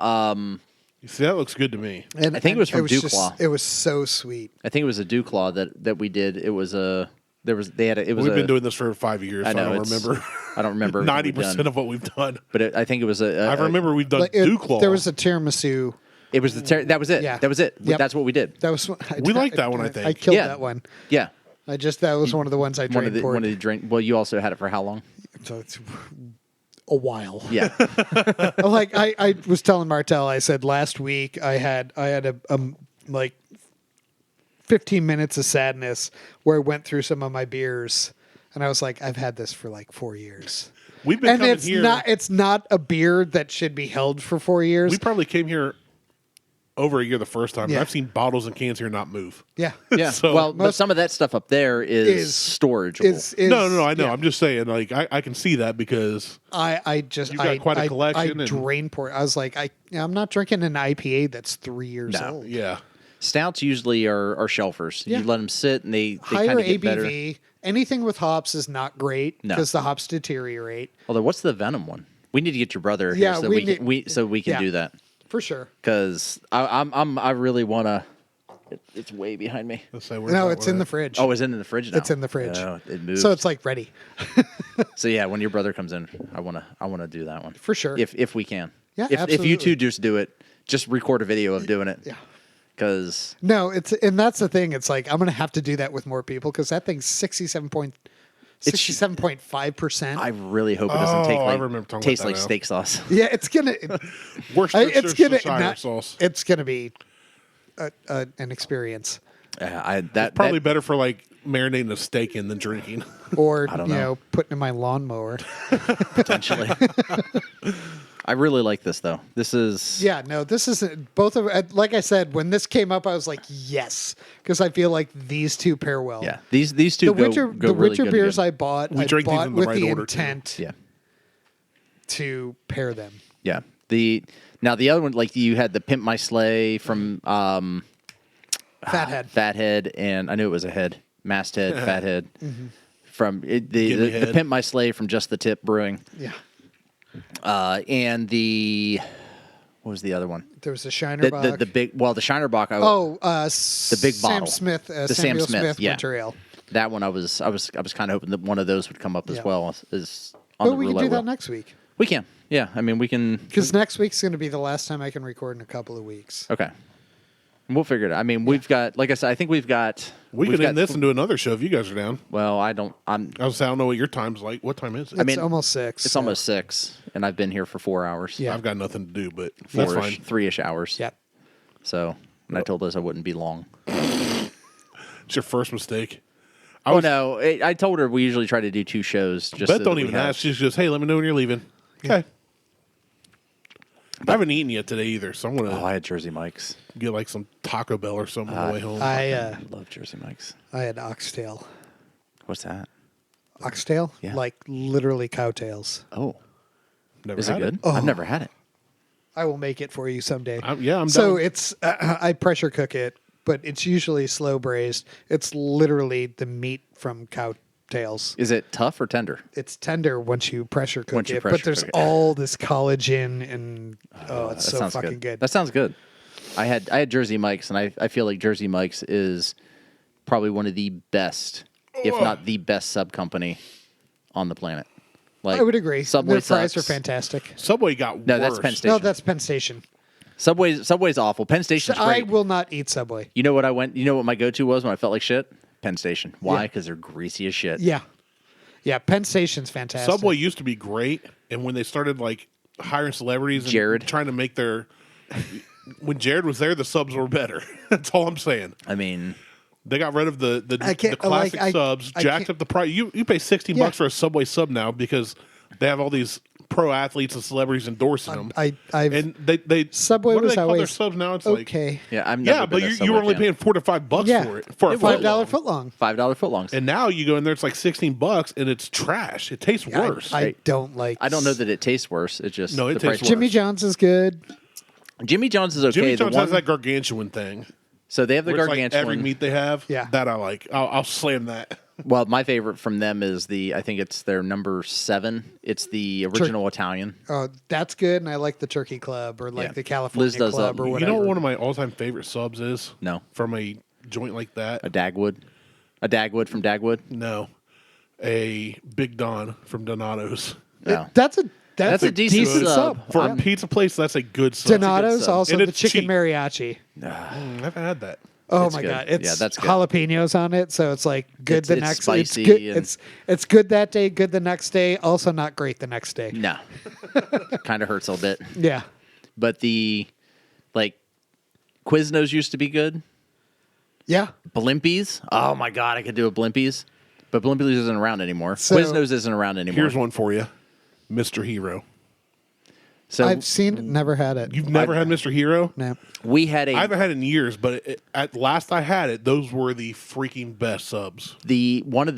You see, that looks good to me. And I think it was from just- Duclaw. It was so sweet. I think it was a Dewclaw that we did. It was a. There was they had a, it was We've a, been doing this for 5 years. I So I know, don't it's- remember. I don't remember 90% of what we've done. But I think it was a. I remember we've done Like, Duclaw. there was a tiramisu. It was that was it. Yeah. That was it. Yep. That's what we did. That was We liked that one, I think. I killed Yeah. that one. Yeah. That was one of the ones I One drained of the poured. drink. Well, you also had it for how long? So it's a while. Yeah. Like I was telling Martelle, I said last week I had a like 15 minutes of sadness where I went through some of my beers, and I was like, I've had this for like 4 years. We've been And coming it's here. it's not a beer that should be held for 4 years. We probably came here over a year the first time. Yeah. And I've seen bottles and cans here not move. Yeah. Yeah. So- well, but some of that stuff up there is storageable. No, I know. yeah. I'm just saying, like, I can see that because I You've got quite a collection I and- drain pour. I was like, I'm not drinking an IPA that's 3 years No. old. yeah. Stouts usually are shelfers. Yeah. You let them sit, and they Higher kind of get better. ABV. Anything with hops is not great No. because the hops deteriorate Although, what's the Venom one? We need to get your brother Yeah, here so we we can yeah. do that, for sure. because I really want to. It's way behind me. Let's say where's No, that it's in one the at? fridge. Oh, it's in the fridge now. It's in the fridge. Oh, it moved. So it's like ready So yeah, when your brother comes in, I wanna do that one for sure. if we can. Yeah, if you absolutely. two just do it, just record a video of doing it. Yeah. Because No, and that's the thing. It's like I'm gonna have to do that with more people because that thing's 67.5%. I really hope it doesn't Oh, I remember talking taste about like that now. steak sauce. Yeah, it's gonna. Worcestershire It's gonna. Shire sauce. It's gonna be an experience, Probably better for like marinating a steak in than drinking. or I don't you know. know, putting in my lawnmower. Potentially. I really like this though. This is Yeah, no, this isn't both of. Like I said, when this came up, I was like, yes, because I feel like these two pair well. yeah. These two The winter go really winter good beers together. I bought, We I drank these bought in the with right the order, too. intent Yeah. to pair them. Yeah. The other one, like you had the Pimp My Sleigh from Fathead. and I knew it was a head. Masthead, Fathead. Mm-hmm. From the Gimme Head. Pimp My Sleigh from Just the Tip Brewing. Yeah, And what was the other one? there was a Shiner Bock. The big, well, the Shiner Bock. the big Sam bottle. Smith, The Sam Samuel Smith, yeah. Winter Ale. That one I was kind of hoping that one of those would come up as Yeah. well as on But the we can roulette do that wheel. next week We can. Yeah. I mean, we can. because next week's going to be the last time I can record in a couple of weeks. Okay. We'll figure it out. I mean, we've got, like I said, I think we've got. We we've could got, end this and do another show if you guys are down. Well, I'm. I don't know what your time's like. What time is it? It's mean, almost 6. It's so- almost 6, and I've been here for 4 hours. Yeah. I've got nothing to do, but that's fine. 3-ish hours. Yeah. So, and I told us I wouldn't be long. It's your first mistake. Oh no! I told her we usually try to do 2 shows. Just Beth so don't that we even have- ask. She's just, hey, let me know when you're leaving. Okay. I haven't eaten yet today either, so I'm Oh, gonna I had Jersey Mike's. get like some Taco Bell or something on the way home. I love Jersey Mike's. I had oxtail. What's that? Oxtail? Yeah. Like literally cowtails. Oh, Never is it had good? Oh. I've never had it. I will make it for you someday. I'm So done. it's I pressure cook it, but it's usually slow braised. It's literally the meat from cow tails. Is it tough or tender? It's tender once you pressure cook Once you it, pressure but there's cook it. all this collagen and it's That so sounds fucking good. That sounds good. I had Jersey Mike's, and I feel like Jersey Mike's is probably one of the best, if not the best, sub company on the planet. Like I would agree. Subway Their fries sucks. are fantastic. Subway got No, worse. that's Penn Station. No, that's Penn Station. Subway's awful. Penn Station's I great. will not eat Subway. You know what You know what my go-to was when I felt like shit? Penn Station. Why? Yeah. Because they're greasy as shit. Yeah. Yeah, Penn Station's fantastic. Subway used to be great, and when they started like hiring celebrities and Jared. trying to make their when Jared was there, the subs were better. That's all I'm saying. I mean, They got rid of the I can't- classic like, I- subs, I jacked can't- up the price. You pay $16 Yeah. for a Subway sub now because they have all these pro athletes and celebrities endorsing them. I've and they Subway what do was they call their always subs now? It's like okay. yeah, I'm never yeah, been but a you Subway were only fan. paying $4 to $5 Yeah. for it for a $5 foot footlong. long. $5 footlongs. And now you go in there, it's like $16, and it's trash. It tastes worse. I don't like. I don't know that it tastes worse. It just No, it the tastes price- worse. Jimmy John's is good. Jimmy John's is okay. Jimmy The John's one- has that gargantuan thing. so they have the Where it's like gargantuan. every meat they have. Yeah. that I like. I'll slam that. Well, my favorite from them is I think it's their number 7. It's the original Italian. Oh, that's good, and I like the Turkey Club or like Yeah. the California Liz does Club that. or You whatever. You know what one of my all-time favorite subs is? No. From a joint like that? A Dagwood from Dagwood. No. A Big Don from Donato's. No. That's a a decent decent sub. sub. For a pizza place, that's a good sub. Donato's sub. also And the it's chicken cheap. mariachi. I haven't had that. Oh It's my good. god, it's Yeah, that's good. jalapenos on it, so it's like good It's- the it's next. spicy It's good. and- It's good that day, good the next day. Also not great the next day. No, kind of hurts a bit. Yeah, But the like Quiznos used to be good. yeah. Blimpies. Oh my god, I could do a Blimpies, but Blimpies isn't around anymore. So- Quiznos isn't around anymore. Here's one for you, Mr. Hero. So I've seen it, never had it. You've never had Mr. Hero? No. we had I a haven't had it in years, but at last I had it, those were the freaking best subs. one of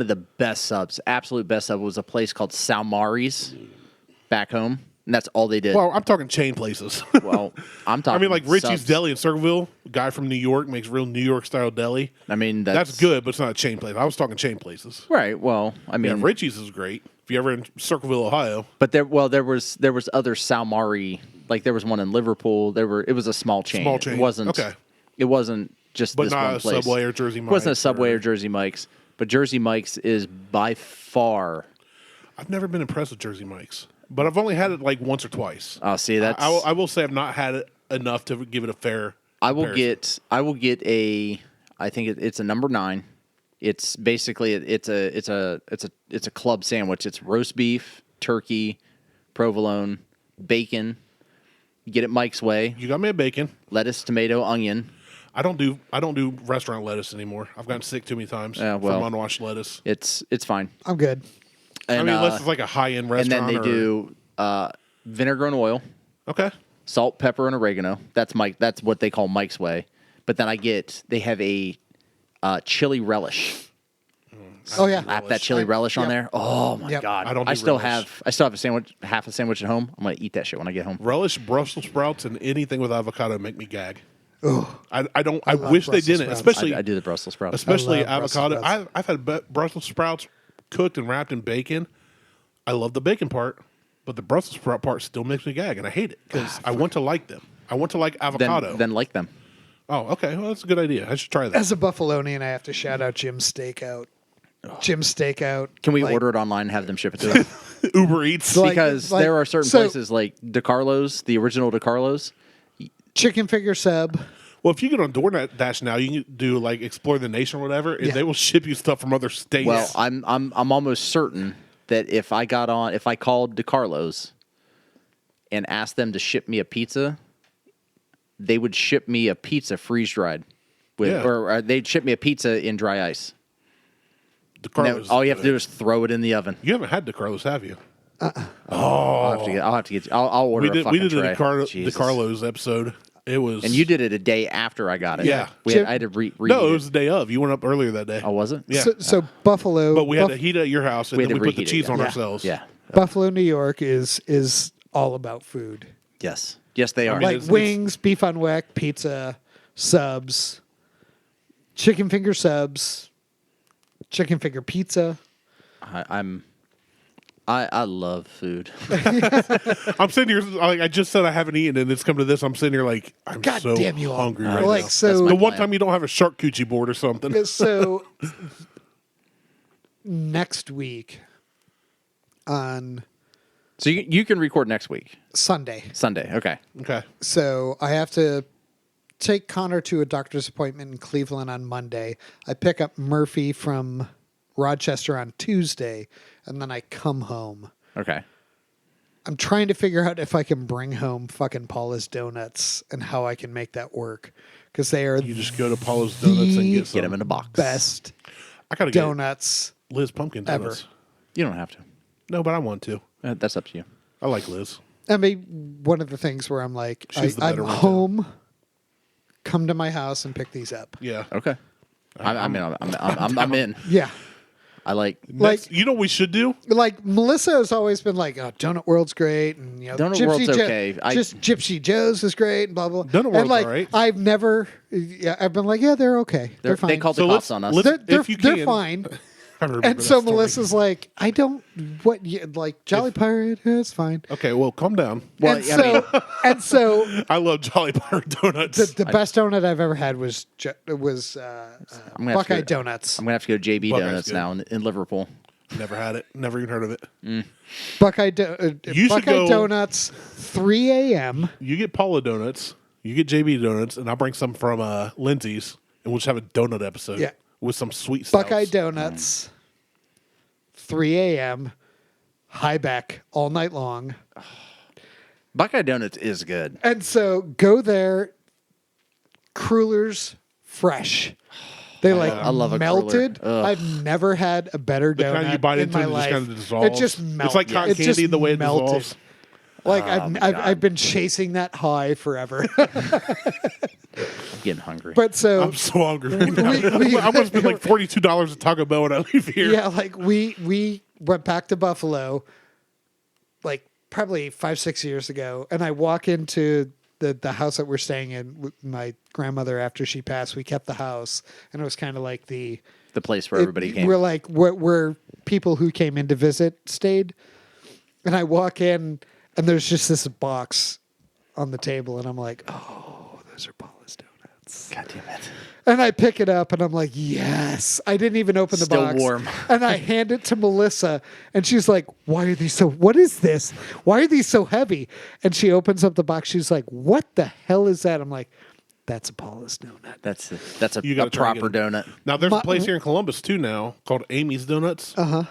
the best subs, absolute best sub was a place called Salmari's back home, and that's all they did. Well, I'm talking chain places. Well, I'm talking. I mean, like Richie's subs. Deli in Circleville, guy from New York makes real New York style deli. I mean, That's good, but it's not a chain place. I was talking chain places. right? Well, I mean, Yeah, Richie's is great. If you're ever in Circleville, Ohio, but there was other Salmari. Like there was one in Liverpool. It was a small chain. Small chain. It wasn't. Okay. It wasn't just but this not one a place. Subway or Jersey It Mike's. wasn't a Subway or Jersey Mike's, but Jersey Mike's is by far. I've never been impressed with Jersey Mike's, but I've only had it like once or twice. Oh, see, that's. I will say I've not had it enough to give it a fair. I will comparison. get a. I think it's a number 9. It's basically it's a club sandwich. It's roast beef, turkey, provolone, bacon. You get it Mike's way. You got me a bacon. Lettuce, tomato, onion. I don't do restaurant lettuce anymore. I've gotten sick too many times Yeah, well. from unwashed lettuce. It's fine. I'm good. And, I mean, unless it's like a high end and restaurant. then they do vinegar and oil, Okay. salt, pepper, and oregano. That's what they call Mike's way. But then they have a chili relish. Oh yeah. Slap that chili relish on Yep. there. Oh my Yep. god! I don't do I still relish. have a sandwich, half a sandwich at home. I'm gonna eat that shit when I get home. Relish, Brussels sprouts, and anything with avocado make me gag. Oh, I don't. I love wish they Brussels didn't, sprouts. especially I do the Brussels sprouts. especially I love Brussels avocado. sprouts. I've had Brussels sprouts cooked and wrapped in bacon. I love the bacon part, but the Brussels sprout part still makes me gag, and I hate it because I want to like them. I want to like avocado. Then like them. Oh, okay. Well, that's a good idea. I should try that. as a Buffalonian, I have to shout out Jim's Steakout. Jim's Steakout. Can we like- order it online and have them ship it to us? Uber Eats. Like- Because there are certain so- places like DeCarlo's, the original DeCarlo's. chicken finger sub? Well, if you get on DoorDash now, you can do like Explore the Nation or whatever, and Yeah. they will ship you stuff from other states. Well, I'm almost certain that if I called DeCarlo's and asked them to ship me a pizza, they would ship me a pizza freeze dried, Yeah. or they'd ship me a pizza in dry ice. And DeCarlo's. all you have to do is throw it in the oven. You haven't had DeCarlo's, have you? I'll have to get. I'll order We a fucking did tray. the Jesus. DeCarlo's episode. It was. And you did it a day after I got it. Yeah. I had to read No, it was the day of. You went up earlier that day. Oh, was it? Yeah. So Buffalo. But we had to heat it at your house, and We had then to we put the reheat it, cheese on yeah. ourselves. Yeah. Buffalo, New York is all about food. Yes. Yes, they are. mean, Like it's- wings, beef on weck, pizza, subs, chicken finger subs, chicken finger pizza. I love food. I'm sitting here, like I just said I haven't eaten, and it's come to this. I'm sitting here like, I'm God so damn you all. hungry All right right, Like now. so. That's The my one plan. time you don't have a charcuterie board or something. So next week on So you can record next week, Sunday. Sunday. Okay. Okay. So I have to take Connor to a doctor's appointment in Cleveland on Monday. I pick up Murphy from Rochester on Tuesday, and then I come home. Okay. I'm trying to figure out if I can bring home fucking Paula's Donuts and how I can make that work, because they are You just go to Paula's Donuts and get some. Get them in a box. best I gotta get donuts. Liz pumpkin ever. donuts. You don't have to. No, but I want to. That's up to you. I like Liz. I mean, one of the things where I'm like, She's the I'm better one, too. home. Come to my house and pick these up. Yeah. Okay. I'm in. Yeah. I like. Next, you know what we should do? Like Melissa has always been like, "Oh, Donut World's great," and you know, Donut World's Jo- okay. just Gypsy Joe's is great, and blah blah. Donut and World's like, all right. I've never, yeah, I've been like, yeah, they're okay, they're fine. They called the So cops let's- on us. let's- they're if you they're can- fine. I remember And that so story. Melissa's like, I don't what you like Jolly Pirate, it's fine. Okay, well, calm down. Well, and I so mean- and so I love Jolly Pirate donuts. the best donut I've ever had was I'm gonna have Buckeye to go- Donuts. I'm gonna have to go to JB Buckeye's Donuts good. now in Liverpool. Never had it. Never even heard of it. Buckeye You should Buckeye go- Donuts, 3 a.m. You get Paula donuts. You get JB donuts, and I'll bring some from Lindsay's, and we'll just have a donut episode. Yeah. With some sweet stouts. Buckeye Donuts, 3 a.m., high back all night long. Buckeye Donuts is good. And so go there, crullers fresh. They I love a melted. cruller. Ugh. I've never had a better The donut kind you bite in into my and it life. just kind of dissolves. It just melted. It's like cotton It candy just the way it melted. dissolves. Like my I've been chasing that high forever. I'm getting hungry. But so I'm so hungry right now. I'm going to spend like $42 at Taco Bell when I leave here. yeah, like we went back to Buffalo, like probably 5-6 years ago, and I walk into the house that we're staying in with my grandmother after she passed. We kept the house, and it was kind of like the place where everybody came. We're like where people who came in to visit stayed, and I walk in, and there's just this box on the table, and I'm like, oh, those are Paula's donuts. God damn it. And I pick it up, and I'm like, yes. I didn't even open the Still box. warm. And I hand it to Melissa, and she's like, why are these so, what is this? Why are these so heavy? And she opens up the box. She's like, what the hell is that? I'm like, that's a Paula's donut. That's a You gotta try and proper get 'em. donut. Now, there's a place here in Columbus, too, now, called Amy's Donuts. Uh-huh.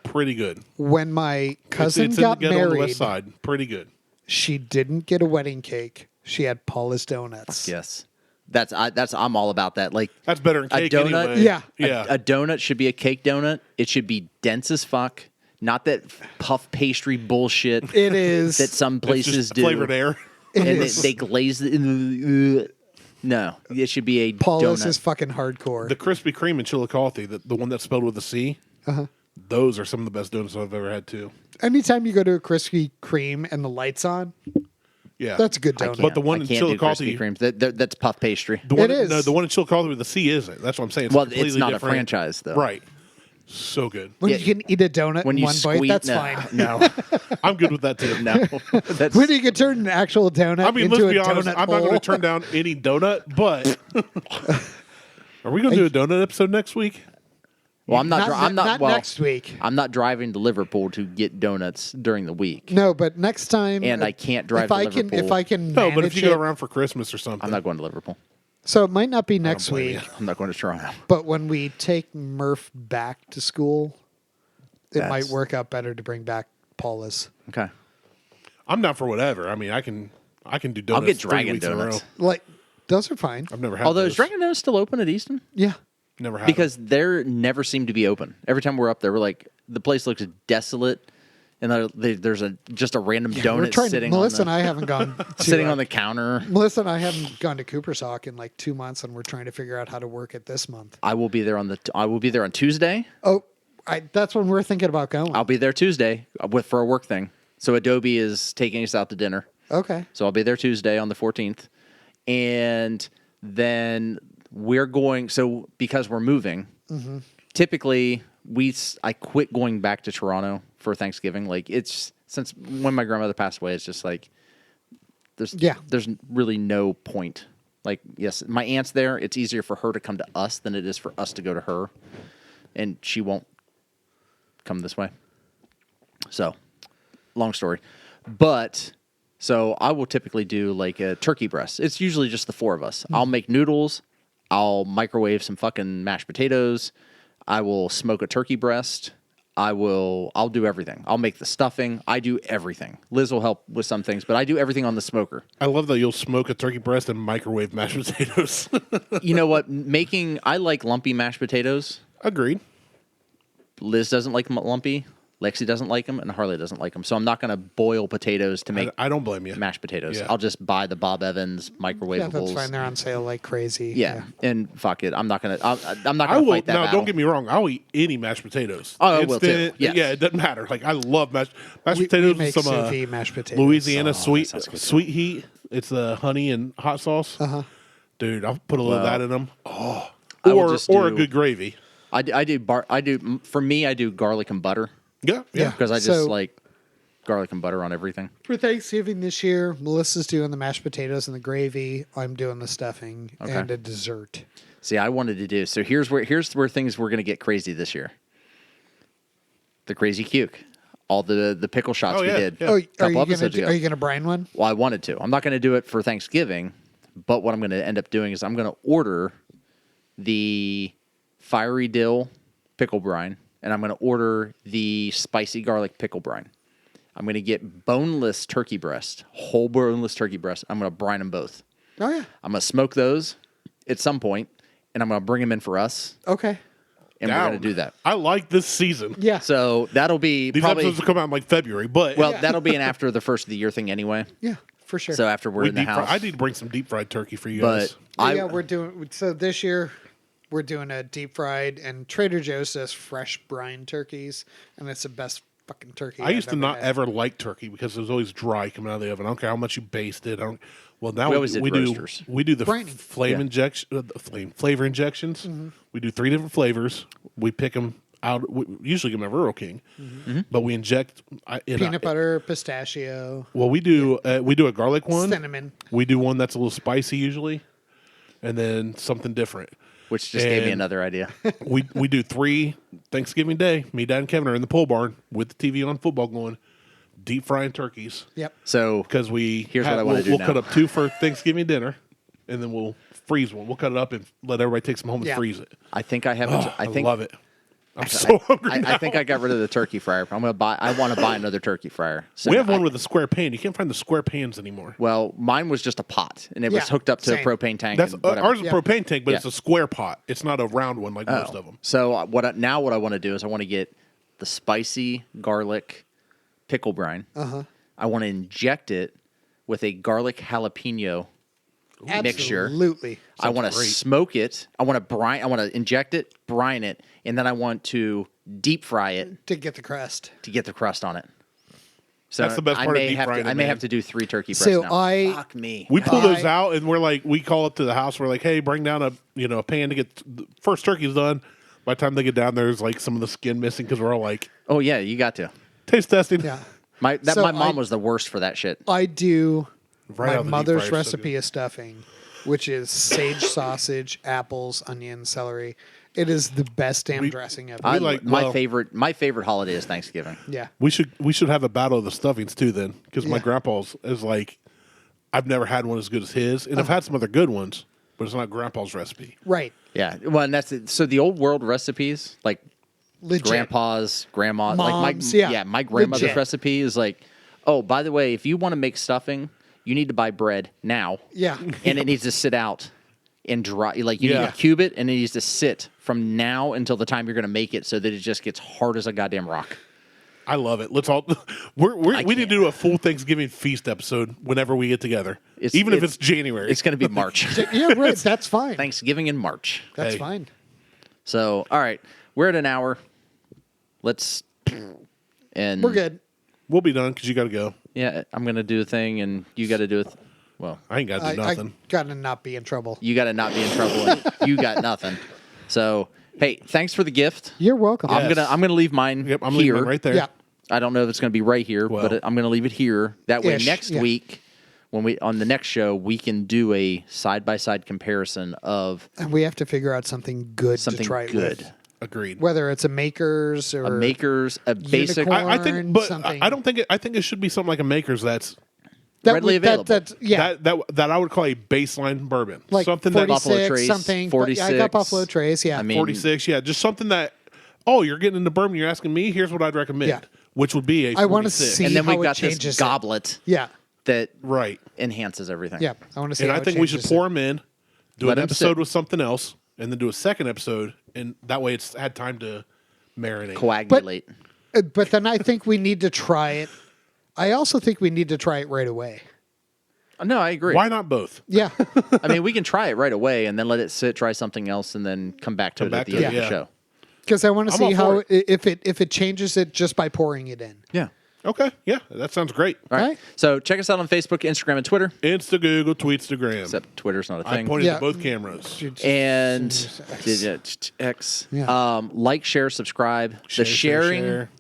Pretty good. When my cousin it's got in the ghetto on the married, west side. Pretty good. she didn't get a wedding cake. She had Paula's donuts. Yes. I'm all about that. Like That's better than a cake donut. anyway. Yeah. Yeah. A donut should be a cake donut. It should be dense as fuck. Not that puff pastry bullshit It is. that some It's places just do. flavored air. It And is. they glaze it in the. No, it should be a Paula's donut. is fucking hardcore. The Krispy Kreme in Chillicothe, the one that's spelled with a C, those are some of the best donuts I've ever had, too. Anytime you go to a Krispy Kreme and the light's on, Yeah. that's a good I donut. can't, But the one I in can't do Chillicothe- Krispy Kremes. That's puff pastry. The one, It is. No, the one in Chillicothe with the C isn't. That's what I'm saying. It's Well, completely it's not different. a franchise though. Right. So good. When Yeah. you can eat a donut When in you one bite, squeeze, that's no, fine. No, I'm good with that, too. no. That's, When you can turn an actual donut I mean, into let's be a honest. donut I'm not going hole. to turn down any donut, but are we going to do a donut episode next week? well, I'm not. I'm not. not well, next week. I'm not driving to Liverpool to get donuts during the week, No, but next time. and I can't drive if to I Liverpool. can, if I can. No, but if manage you go it- around for Christmas or something. I'm not going to Liverpool. So it might not be next blame week, I'm not going to Toronto. but when we take Murph back to school, it might That's- work out better to bring back Paula's. Okay. I'm not for whatever. I mean, I can do donuts. I'll get 3 Dragon weeks in a row. Donuts. Like those are fine. I've never had Although those. is Dragon Donuts still open at Easton? Yeah. Never had Because they never seem to be open. Every time we're up there, we're like, the place looks desolate, and there's just a random We're donut trying. sitting Melissa on and I haven't gone to, sitting on the counter. Melissa and I haven't gone to Cooper's Hawk in like 2 months, and we're trying to figure out how to work it this month. I will be there on Tuesday. Oh, that's when we're thinking about going. I'll be there Tuesday for a work thing. So Adobe is taking us out to dinner. Okay. So I'll be there Tuesday on the 14th. And then we're going, so because we're moving, typically I quit going back to Toronto for Thanksgiving. Like it's, since when my grandmother passed away, it's just like, there's really no point. Like, yes, my aunt's there. It's easier for her to come to us than it is for us to go to her. And she won't come this way. So, long story. But, so I will typically do like a turkey breast. It's usually just the four of us. I'll make noodles. I'll microwave some fucking mashed potatoes. I will smoke a turkey breast. I'll do everything. I'll make the stuffing. I do everything. Liz will help with some things, but I do everything on the smoker. I love that you'll smoke a turkey breast and microwave mashed potatoes. You know what? I like lumpy mashed potatoes. Agreed. Liz doesn't like them lumpy. Lexi doesn't like them, and Harley doesn't like them. So I'm not going to boil potatoes to make I don't blame you. mashed potatoes. Yeah. I'll just buy the Bob Evans Yeah, microwavables. that's fine. They're on sale like crazy. Yeah, and fuck it. I'm not gonna. I'm not I gonna will. fight that Now, battle. don't get me wrong. I'll eat any mashed potatoes. Oh, I will too. Instant- Yes. Yeah, it doesn't matter. Like I love mashed We potatoes. make with some sous vide mashed potatoes. Louisiana that sounds good. sweet heat. It's the honey and hot sauce. Dude, I'll put a little of that in them. I will Or just or a do- good gravy. I do. For me, I do garlic and butter Yeah, Yeah. because I just So- like garlic and butter on everything. For Thanksgiving this year, Melissa's doing the mashed potatoes and the gravy. I'm doing the stuffing and a dessert. See, I wanted to do. So here's where things were going to get crazy this year. The crazy cuke. all the pickle shots we yeah, did. yeah. Oh, a couple episodes ago. are you gonna brine one? Well, I wanted to. I'm not going to do it for Thanksgiving, but what I'm going to end up doing is I'm going to order the fiery dill pickle brine, and I'm going to order the spicy garlic pickle brine. I'm going to get boneless turkey breast, whole boneless turkey breast. I'm going to brine them both. Oh yeah. I'm going to smoke those at some point, and I'm going to bring them in for us, Okay. and we're going to do that. I like this season. Yeah. So that'll be These probably episodes will come out in like February, but well, that'll be an after the first of the year thing anyway. Yeah, for sure. So after we're we in the deep house, I need to bring some deep fried turkey for you guys. but yeah, we're doing so this year. We're doing a deep fried, and Trader Joe's does fresh brine turkeys, and it's the best fucking turkey. I used to I've not had. ever like turkey because it was always dry coming out of the oven. I don't care how much you baste it. Well, now We always did do roasters. we do the Brining. flavor injections. Mm-hmm. We do 3 different flavors. We pick them out. We usually give them at Rural King, but we inject Peanut butter, pistachio, Well, we do a garlic one. cinnamon. We do one that's a little spicy usually, and then something different. which just gave me And- another idea. we do 3 Thanksgiving Day. Me, Dad, and Kevin are in the pole barn with the TV on, football going, deep frying turkeys. Yep. So Because Here's what I wanna do we'll now. cut up 2 for Thanksgiving dinner, and then we'll freeze one. We'll cut it up and let everybody take some home and Yeah. freeze it. I think I have. I think love it. I'm so hungry now. I think I got rid of the turkey fryer. I want to buy another turkey fryer. So We have one with a square pan. You can't find the square pans anymore. Well, mine was just a pot, and it was Yeah, hooked up to same. a propane tank. That's and whatever. ours is a propane tank, but Yeah. it's a square pot. It's not a round one like most of them. So what I want to do is I want to get the spicy garlic pickle brine. I want to inject it with a garlic jalapeno mixture. Absolutely. I want to great. smoke it. I want to brine. I want to inject it, brine it, and then I want to deep fry it To get the crust. to get the crust on it. So That's the best part of deep frying it, I may man. have to do 3 turkey breasts So now. Fuck me. We pull those I- out and we're like, we call up to the house. We're like, hey, bring down a pan to get the first turkey's done. By the time they get down, there's like some of the skin missing because we're all like, Oh yeah, you got to. taste testing. Yeah. My So mom I- was the worst for that shit. I do Right out my of the deep mother's fryer, so recipe good. of stuffing, which is sage sausage, apples, onion, celery. It is the best damn dressing ever. I, like- my well- favorite holiday is Thanksgiving. yeah. We should have a battle of the stuffings too then, because my Yeah. grandpa's is like, I've never had one as good as his, and I've had some other good ones, but it's not grandpa's recipe. Right. Yeah, well, and that's it. So the old world recipes, like Legit. grandpa's, grandma, Mom's, like yeah. my grandmother's Legit. recipe is like, oh, by the way, if you want to make stuffing, you need to buy bread now. Yeah. And it needs to sit out and dry. Like you need Yeah. to cube it, and it needs to sit from now until the time you're going to make it, so that it just gets hard as a goddamn rock. I love it. Let's all we need to do a full Thanksgiving feast episode whenever we get together, even if it's January. It's going to be March. Yeah, right. That's fine. Thanksgiving in March. That's Hey. fine. So, all right, we're at an hour. Let's. And We're good. We'll be done because you got to go. Yeah, I'm going to do a thing, and you got to do it. Well, I ain't got to do I nothing. gotta not be in trouble. you got to not be in trouble, and you got nothing. So, hey, thanks for the gift. You're welcome. Yes. I'm gonna leave mine Yep, I'm here. leaving it right there. Yeah. I don't know if it's going to be right here, Well. but I'm going to leave it here. That way, Ish, next yeah. week, when we on the next show, we can do a side by side comparison of And we have to figure out something good something to try it good, with. Agreed. Whether it's a Makers or a Makers, a basic, Unicorn. I think, but something. I don't think it. I think it should be something like a Maker's that's readily available. That's yeah. that I would call a baseline bourbon. like something 46, that Buffalo Trace, something. 46. I got Buffalo Trace. Yeah. I mean, 46. Yeah, just something that. Oh, you're getting into bourbon. You're asking me. Here's what I'd recommend. Yeah. Which would be a. I wanna 46. see- and then how we've it got this changes it. goblet yeah. that Right. enhances everything. Yeah. I want to see. And how I it think we should changes pour it. them in, do Let an 'em episode sit. with something else, and then do a second episode, and that way it's had time to marinate. coagulate. But then I think we need to try it. I also think we need to try it right away. No, I agree. Why not both? Yeah. I mean, we can try it right away and then let it sit, try something else, and then come back to Come it back at the to end it, of the yeah. show. Because I want to I'm see all how for it. if it changes it just by pouring it in. Yeah. Okay. Yeah, that sounds great. All right. Right. So check us out on Facebook, Instagram, and Twitter. Insta, Google, Tweetstagram. Except Twitter's not a I thing. pointed Yeah. to both cameras. And X. X. Yeah. Like, share, subscribe. Share, The sharing, share.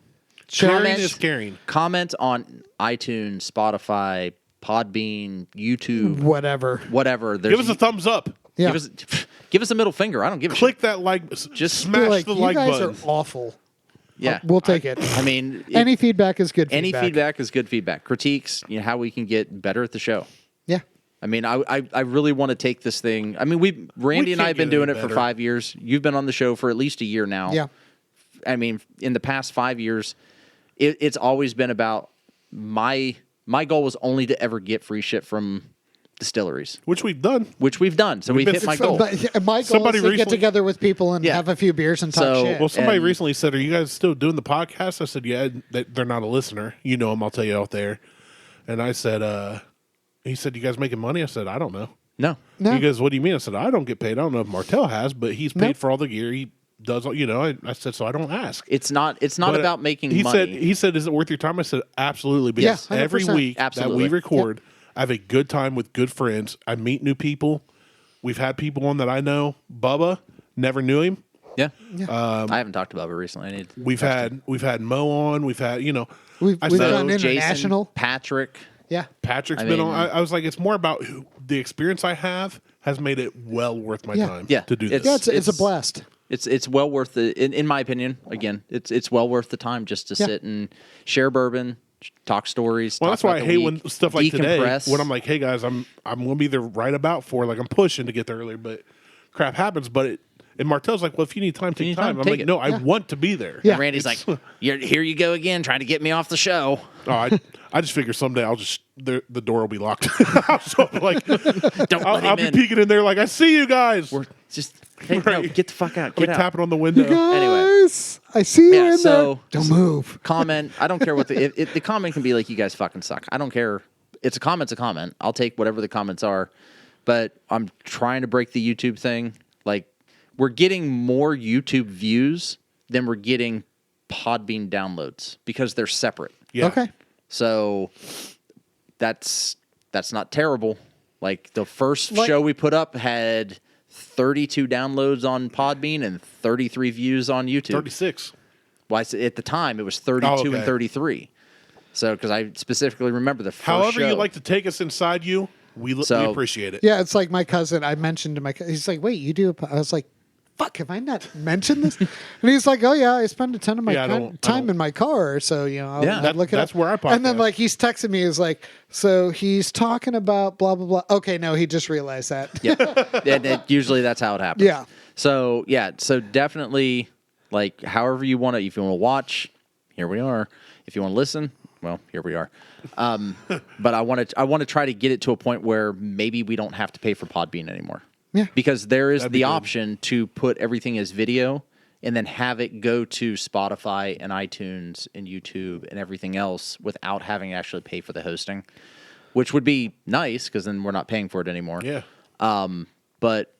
Sharing Sharing comment- is caring. comment on iTunes, Spotify, Podbean, YouTube, Whatever. whatever. Give us a thumbs up. Yeah. give us a middle finger. I don't give a Click that like. Just Be smash like, the you like guys button. are awful. Yeah. We'll take it. I mean, Any feedback is good any feedback. feedback is good feedback. Critiques, how we can get better at the show. Yeah. I mean, I really want to take this thing. I mean, Randy and I have been doing it for 5 years. You've been on the show for at least a year now. Yeah. I mean, in the past 5 years, it's always been about my goal was only to ever get free shit from distilleries, Which we've done. So we've been hit my goal. But my goal Somebody is to get recently- together with people and Yeah. have a few beers and talk So- shit. Well, somebody And- recently said, "Are you guys still doing the podcast?" I said, "Yeah." They're not a listener. You know them. I'll tell you out there. And I said, he said, "You guys making money?" I said, "I don't know." No. No. He goes, "What do you mean?" I said, "I don't get paid. I don't know if Martelle has, but he's paid Nope. for all the gear. He does, I said, so I don't ask." It's not But about making he money. He said, "Is it worth your time?" I said, "Absolutely." Because Yeah, every 100%. week that Absolutely. we record, I have a good time with good friends. I meet new people. We've had people on that I know. Bubba, never knew him. Yeah. I haven't talked about it recently. I need to We've had Mo on. We've had, We've I gone said, Mo, international. Jason, Patrick. Yeah. Patrick's I been mean- on. I was like, it's more about the experience I have has made it well worth my Yeah. time Yeah. to do this. Yeah, it's a It's- blast. It's well worth the in my opinion. Again, it's well worth the time just to Yeah. sit and share bourbon, talk stories. Well, talk that's why I about the hate week, when stuff like today, decompress. when I'm like, "Hey guys, I'm gonna be there right about 4. Like I'm pushing to get there earlier, but crap happens." But and Martelle's like, "Well, if you need time, take need time." time, I'm take like, it. "No, I Yeah. want to be there." Yeah. And Randy's like, here you go again, trying to get me off the show. Oh, I just figure someday I'll just the door will be locked. So I'm like, Don't let I'll him be in. peeking in there like, "I see you guys." We're just hey, no, Right. get the fuck out. I'll be Get out. tapping on the window. Anyway. Guys, I see you Yeah, in so- there. Don't move. Comment. I don't care what the comment can be like. You guys fucking suck. I don't care. It's a comment's a comment. I'll take whatever the comments are. But I'm trying to break the YouTube thing. Like we're getting more YouTube views than we're getting Podbean downloads because they're separate. Yeah. Okay. So that's not terrible. Like the first Like- show we put up had 32 downloads on Podbean and 33 views on YouTube. 36. Well, at the time, it was 32 Oh, okay. and 33. So, because I specifically remember the first However show. you like to take us inside you, we So- appreciate it. Yeah, it's like my cousin. I mentioned to my cousin, he's like, wait, you do I was like, fuck, have I not mentioned this? And he's like, oh, yeah, I spend a ton of my Yeah, I don't- time in my car. So, I'll Yeah, look it that's up. where I And then, podcast. like, he's texting me, he's like, so he's talking about blah, blah, blah. Okay, no, he just realized that. Yeah. Usually that's how it happens. Yeah. So, so definitely, like, however you want to, if you want to watch, here we are. If you want to listen, well, here we are. But I want to try to get it to a point where maybe we don't have to pay for Podbean anymore. Yeah. Because there is That'd be the good. option to put everything as video and then have it go to Spotify and iTunes and YouTube and everything else without having to actually pay for the hosting, which would be nice because then we're not paying for it anymore. Yeah. But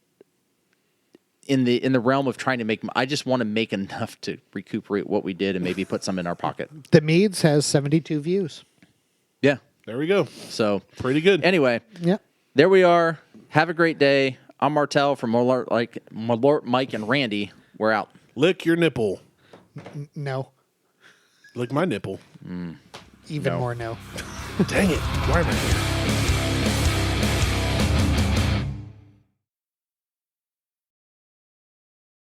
in the realm of trying to make, I just want to make enough to recuperate what we did and maybe put some in our pocket. The Meads has 72 views. Yeah. There we go. So Pretty good. anyway, Yeah. there we are. Have a great day. I'm Martelle from Malort, Mike, and Randy. We're out. Lick your nipple. No. Lick my nipple. Even more no. Dang it. Why am I here?